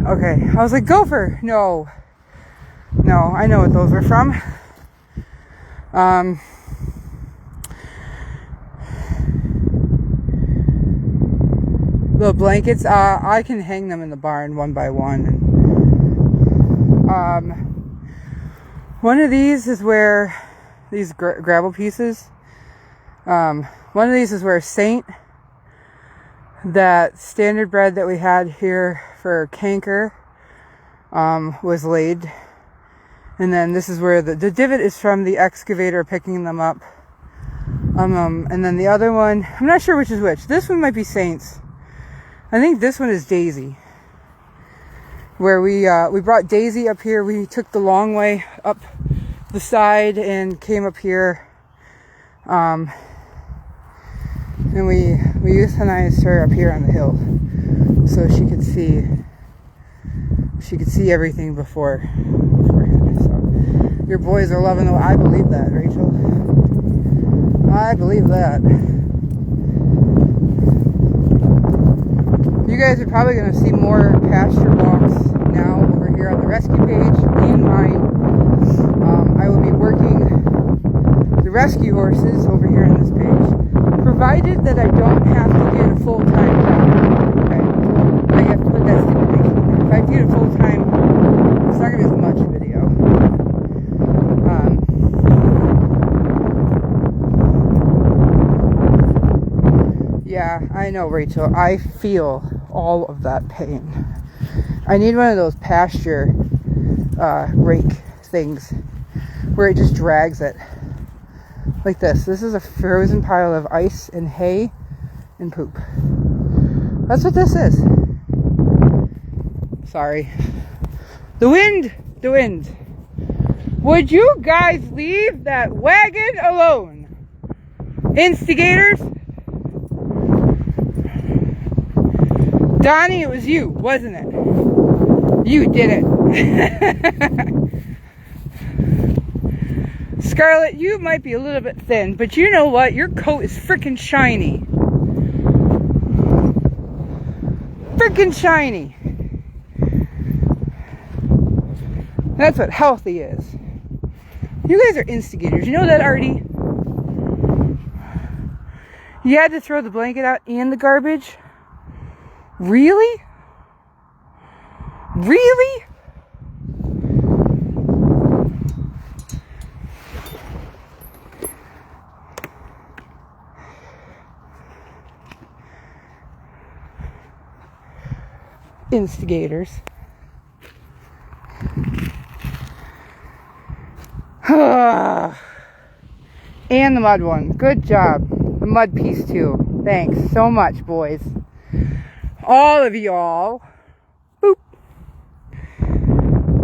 okay. I was like, gopher. No, I know what those were from. The blankets, I can hang them in the barn one by one. One of these is where these gravel pieces, one of these is where Saint, that standard bred that we had here for canker, was laid. And then this is where the divot is from the excavator picking them up. And then the other one, I'm not sure which is which. This one might be Saints. I think this one is Daisy. Where we brought Daisy up here. We took the long way up the side and came up here. And we euthanized her up here on the hill. So she could see everything beforehand. So your boys are loving it. I believe that, Rachel. I believe that. You guys are probably going to see more pasture walks now over here on the rescue page and mine. I will be working the rescue horses over here on this page, provided that I don't have to get a full-time job. Okay, I have to put that stipulation in there. If I have to get a full-time, it's not going to be as much video. Yeah, I know, Rachel. I feel all of that pain. I need one of those pasture rake things where it just drags it like this. This is a frozen pile of ice and hay and poop. That's what this is. Sorry. The wind. Would you guys leave that wagon alone? Instigators? Donnie, it was you, wasn't it? You did it. Scarlett, you might be a little bit thin, but you know what? Your coat is freaking shiny. Freaking shiny. That's what healthy is. You guys are instigators. You know that, Artie? You had to throw the blanket out and the garbage? Really? Really? Instigators. And the mud one. Good job. The mud piece too. Thanks so much, boys. All of y'all. Boop.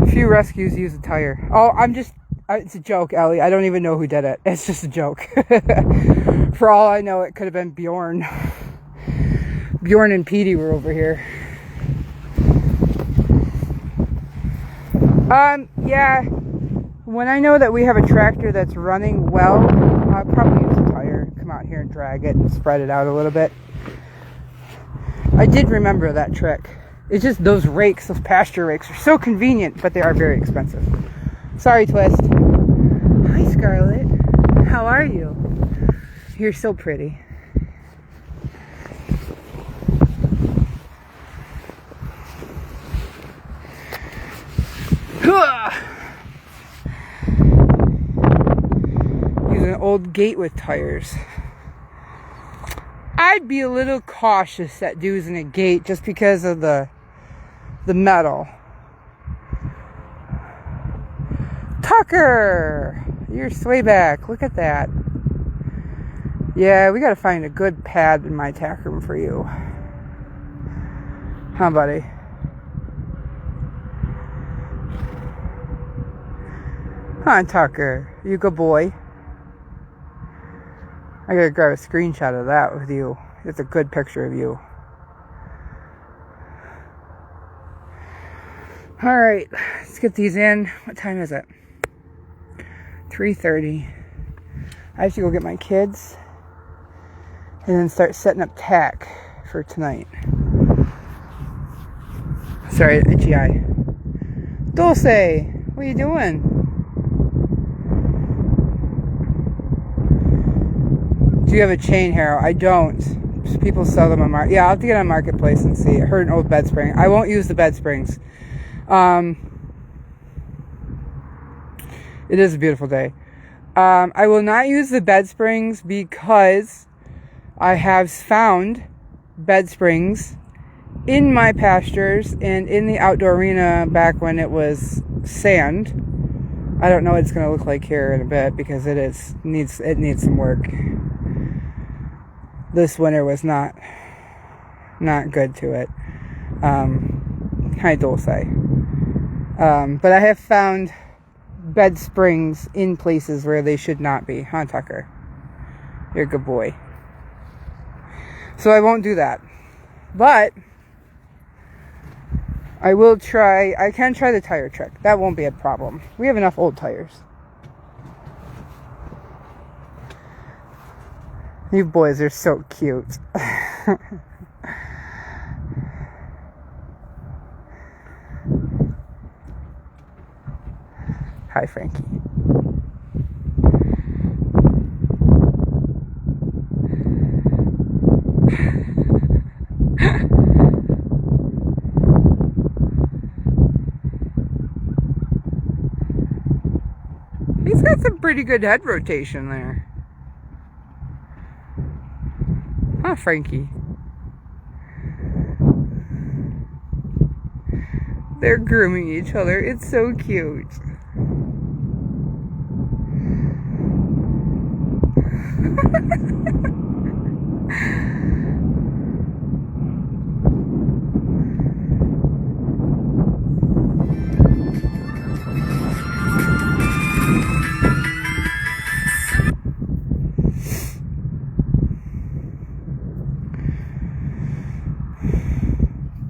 A few rescues use a tire. Oh, it's a joke, Ellie. I don't even know who did it. It's just a joke. For all I know, it could have been Bjorn. Bjorn and Petey were over here. Yeah. When I know that we have a tractor that's running well, I'll probably use a tire. Come out here and drag it and spread it out a little bit. I did remember that trick. It's just those rakes, those pasture rakes, are so convenient, but they are very expensive. Sorry, Twist. Hi, Scarlett. How are you? You're so pretty. Using an old gate with tires. I'd be a little cautious at using a gate just because of the metal. Tucker! You're sway back. Look at that. Yeah, we gotta find a good pad in my tack room for you. Huh, buddy? Huh, Tucker? You good boy? I gotta grab a screenshot of that with you. It's a good picture of you. Alright, let's get these in. What time is it? 3:30. I have to go get my kids and then start setting up tack for tonight. Sorry, itchy eye. Dulce, what are you doing? Do you have a chain harrow? I don't. People sell them on yeah, I'll have to get on Marketplace and see. I heard an old bed spring. I won't use the bed springs. It is a beautiful day. I will not use the bed springs because I have found bed springs in my pastures and in the outdoor arena back when it was sand. I don't know what it's going to look like here in a bit because it needs some work. This winter was not good to it. Hi, Dulce. But I have found bed springs in places where they should not be. Huh, Tucker? You're a good boy. So I won't do that. But I can try the tire trick. That won't be a problem. We have enough old tires. You boys are so cute. Hi, Frankie. He's got some pretty good head rotation there. Huh, Frankie? They're grooming each other. It's so cute.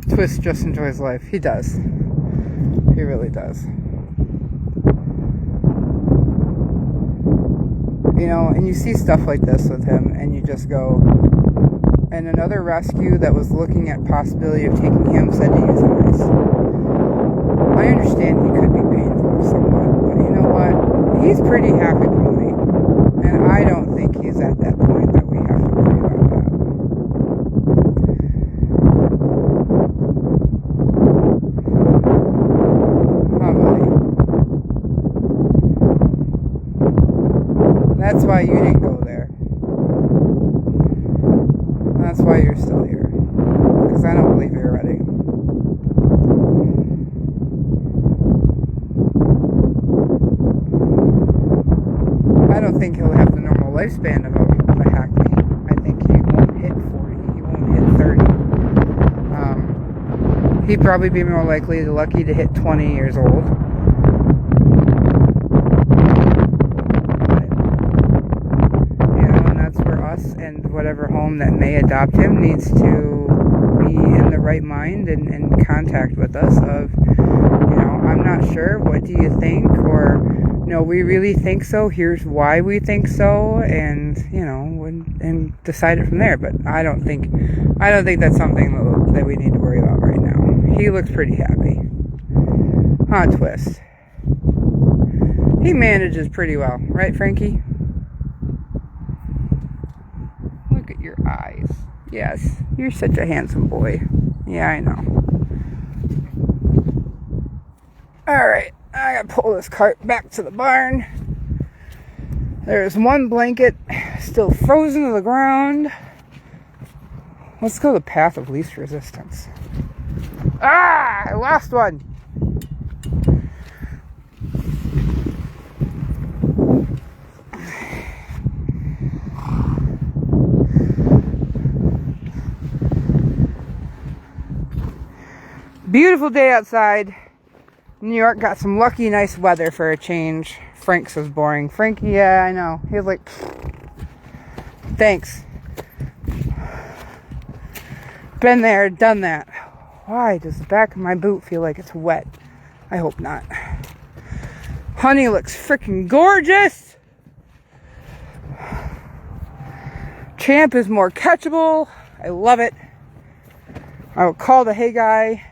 Twist just enjoys life. He does. He really does. You know, and you see stuff like this with him, and you just go, and another rescue that was looking at possibility of taking him said to euthanize. I understand he could be painful somewhat, but you know what? He's pretty happy pony, and I don't think he's at that point that we have to worry about that. Huh, buddy? That's why you didn't go there. That's why you're still here. Because I don't believe you're ready. I don't think he'll have the normal lifespan of a Hackney. I think he won't hit 40. He won't hit 30. He'd probably be more lucky to hit 20 years old. And whatever home that may adopt him needs to be in the right mind and in contact with us of, you know, I'm not sure, what do you think, or no, we really think so, here's why we think so, and you know, and decide it from there. But I don't think that's something that we need to worry about right now. He looks pretty happy. Huh, Twist? He manages pretty well, right, Frankie? Your eyes. Yes, you're such a handsome boy. Yeah, I know. Alright, I gotta pull this cart back to the barn. There's one blanket still frozen to the ground. Let's go the path of least resistance. Ah, I lost one. Beautiful day outside. New York got some lucky, nice weather for a change. Frank's was boring. Frankie, yeah, I know. He was like, thanks. Been there, done that. Why does the back of my boot feel like it's wet? I hope not. Honey looks freaking gorgeous. Champ is more catchable. I love it. I will call the hay guy.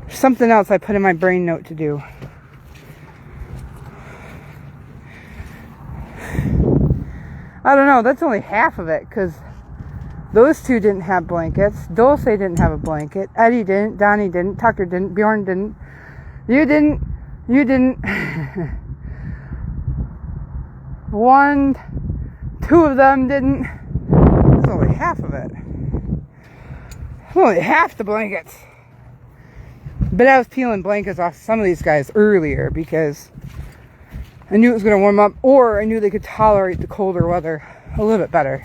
Something else I put in my brain note to do. I don't know, that's only half of it, because those two didn't have blankets. Dulce didn't have a blanket. Eddie didn't. Donnie didn't. Tucker didn't. Bjorn didn't. You didn't. You didn't. Two of them didn't. That's only half of it. Only half the blankets. But I was peeling blankets off some of these guys earlier because I knew it was going to warm up, or I knew they could tolerate the colder weather a little bit better.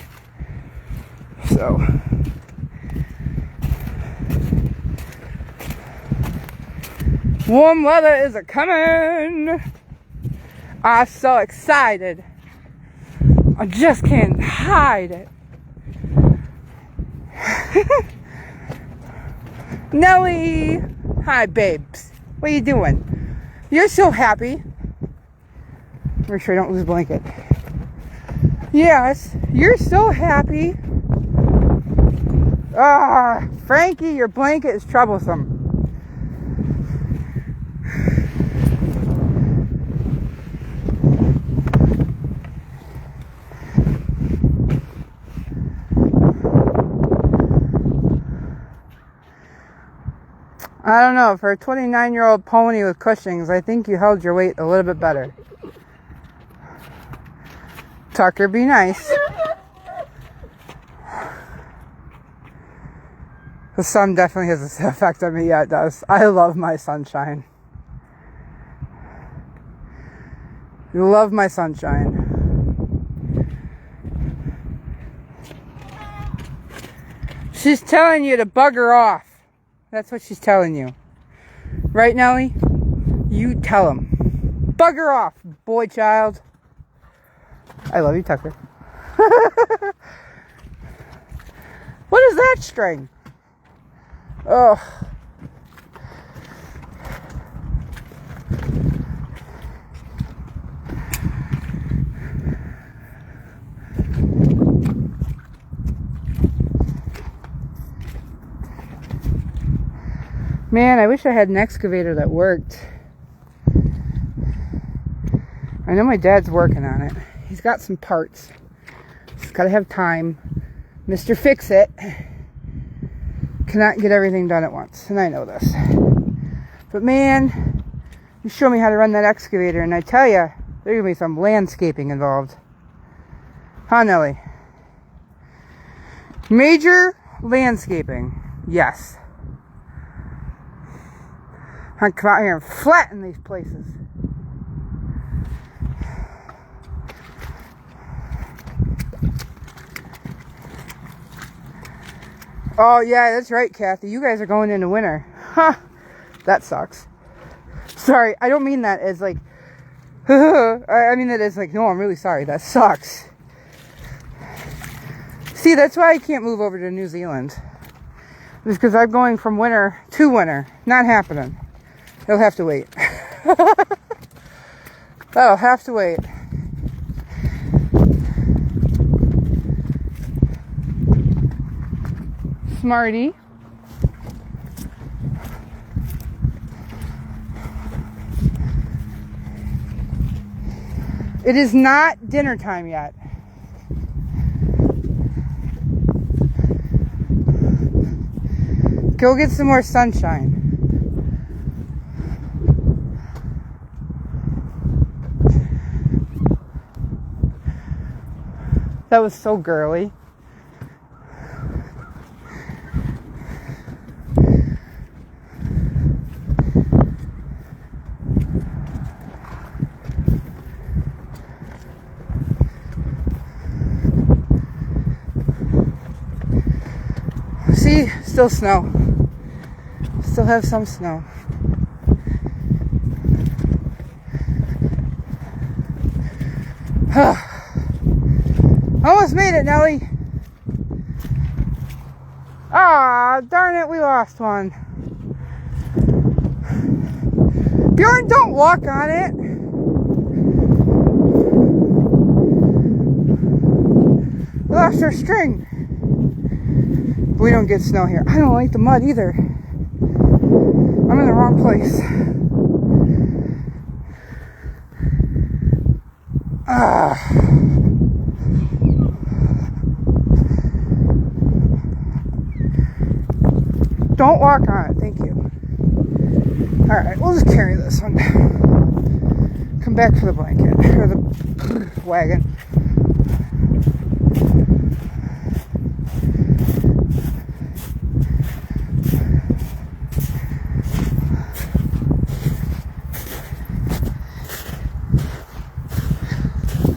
So warm weather is a coming. I'm so excited. I just can't hide it. Nelly! Hi, babes. What are you doing? You're so happy. Make sure I don't lose a blanket. Yes, you're so happy. Ah, Frankie, your blanket is troublesome. I don't know, for a 29-year-old pony with Cushing's, I think you held your weight a little bit better. Tucker, be nice. The sun definitely has an effect on me. Yeah, it does. I love my sunshine. You love my sunshine. She's telling you to bugger off. That's what she's telling you. Right, Nelly? You tell him. Bugger off, boy child. I love you, Tucker. What is that string? Oh. Man, I wish I had an excavator that worked. I know my dad's working on it. He's got some parts. He's got to have time. Mr. Fix-It cannot get everything done at once, and I know this. But man, you show me how to run that excavator, and I tell you, there's going to be some landscaping involved. Huh, Nelly? Major landscaping. Yes. I come out here and flatten these places. Oh, yeah, that's right, Kathy. You guys are going into winter. Huh. That sucks. Sorry, I don't mean that as like... I mean that as like, no, I'm really sorry. That sucks. See, that's why I can't move over to New Zealand. It's because I'm going from winter to winter. Not happening. It'll have to wait. That'll have to wait. Smarty. It is not dinner time yet. Go get some more sunshine. That was so girly. See, still snow. Still have some snow. Almost made it, Nelly. Ah, darn it, we lost one. Bjorn, don't walk on it. We lost our string. We don't get snow here. I don't like the mud either. I'm in the wrong place. Don't walk on it. Thank you. Alright, we'll just carry this one. Come back for the blanket. Or the wagon.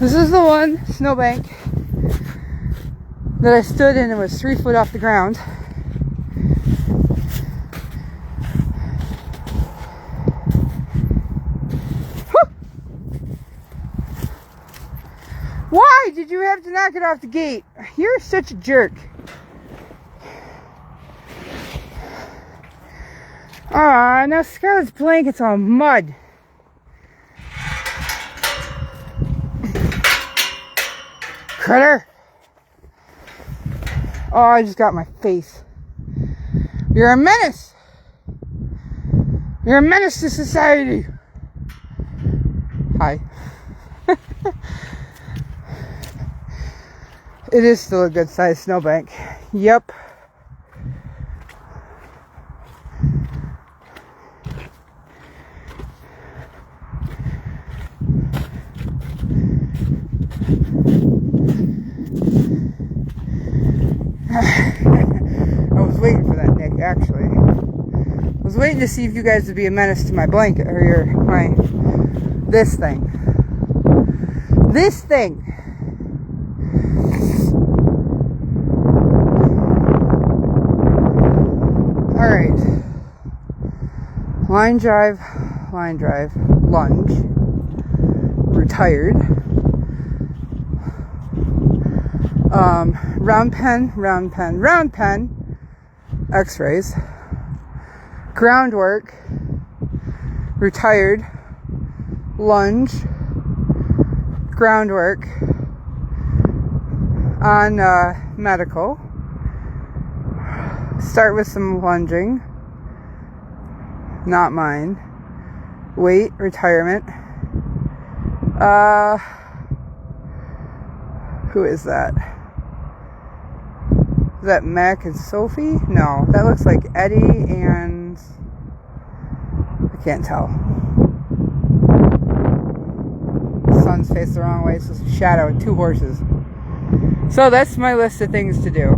This is the one snowbank that I stood in and was 3 foot off the ground. Why did you have to knock it off the gate? You're such a jerk. Ah, now Scarlett's blanket's all mud. Critter. Oh, I just got my face. You're a menace. You're a menace to society. Hi. It is still a good sized snowbank. Yep. I was waiting for that, Nick, actually. I was waiting to see if you guys would be a menace to my blanket, or this thing. This thing. Alright. Line drive, lunge, retired. Round pen, x-rays, groundwork, retired, lunge, groundwork, on medical, start with some lunging, not mine, weight, retirement, who is that? Is that Mac and Sophie? No, that looks like Eddie and... I can't tell. The sun's faced the wrong way, so it's a shadow and 2 horses. So that's my list of things to do.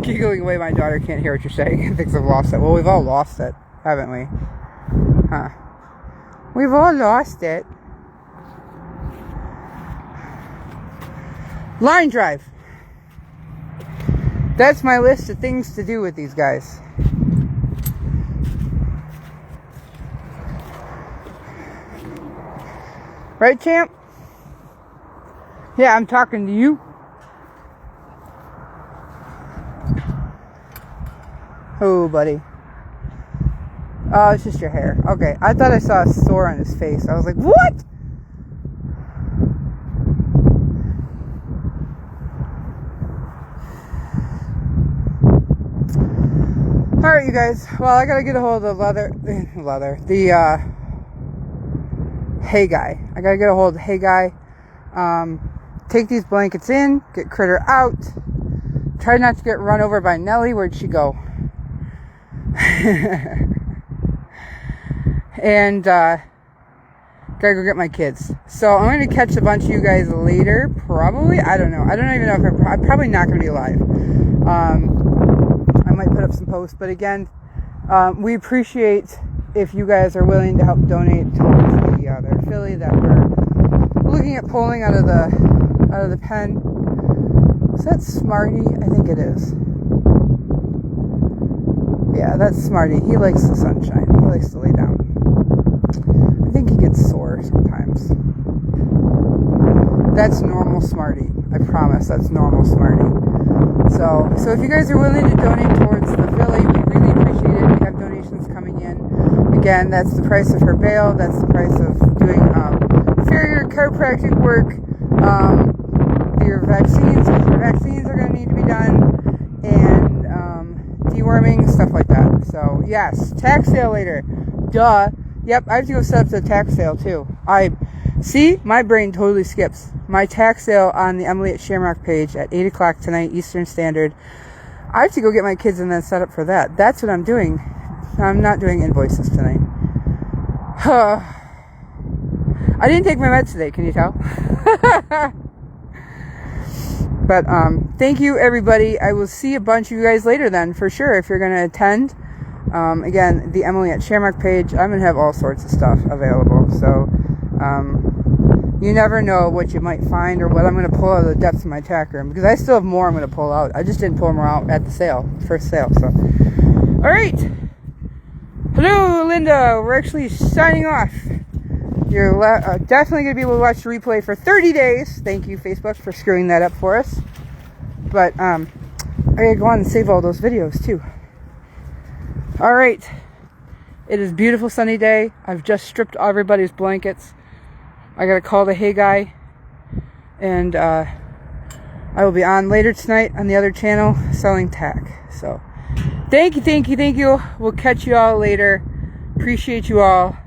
Giggling away, my daughter can't hear what you're saying. Thinks I've lost it. Well, we've all lost it, haven't we? Huh. We've all lost it. Line drive. That's my list of things to do with these guys. Right, champ? Yeah, I'm talking to you. Oh, buddy. Oh, it's just your hair. Okay, I thought I saw a sore on his face. I was like, what? Alright, you guys. Well, I gotta get a hold of the hay guy. I gotta get a hold of the hay guy. Take these blankets in, get Critter out. Try not to get run over by Nellie. Where'd she go? And gotta go get my kids. So I'm gonna catch a bunch of you guys later, probably. I don't know. I don't even know if I'm probably not gonna be live. I might put up some posts, but again, we appreciate if you guys are willing to help donate towards the other filly that we're looking at pulling out of the pen. Is that Smarty? I think it is. Yeah, that's Smarty. He likes the sunshine. He likes to lay down. I think he gets sore sometimes. That's normal Smarty. I promise that's normal Smarty. So if you guys are willing to donate towards the filly, we really appreciate it. We have donations coming in. Again, that's the price of her bail. That's the price of doing farrier chiropractic work. Your vaccines, because your vaccines are going to need to be done, and deworming, stuff like that. So yes, tax sale later. Duh. Yep, I have to go set up the tax sale too. My brain totally skips. My tax sale on the Emily at Shamrock page at 8 o'clock tonight, Eastern Standard. I have to go get my kids and then set up for that. That's what I'm doing. I'm not doing invoices tonight. I didn't take my meds today, can you tell? But thank you, everybody. I will see a bunch of you guys later then, for sure, if you're going to attend. Again, the Emily at Shamrock page, I'm going to have all sorts of stuff available. So You never know what you might find or what I'm going to pull out of the depths of my tack room, because I still have more I'm going to pull out. I just didn't pull them out at the sale, first sale. So, all right. Hello, Linda. We're actually signing off. You're definitely going to be able to watch the replay for 30 days. Thank you, Facebook, for screwing that up for us. But I got to go on and save all those videos, too. All right. It is a beautiful sunny day. I've just stripped everybody's blankets. I got to call the hay guy. And I will be on later tonight on the other channel selling tack. So, thank you. We'll catch you all later. Appreciate you all.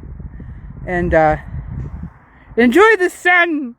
And enjoy the sun.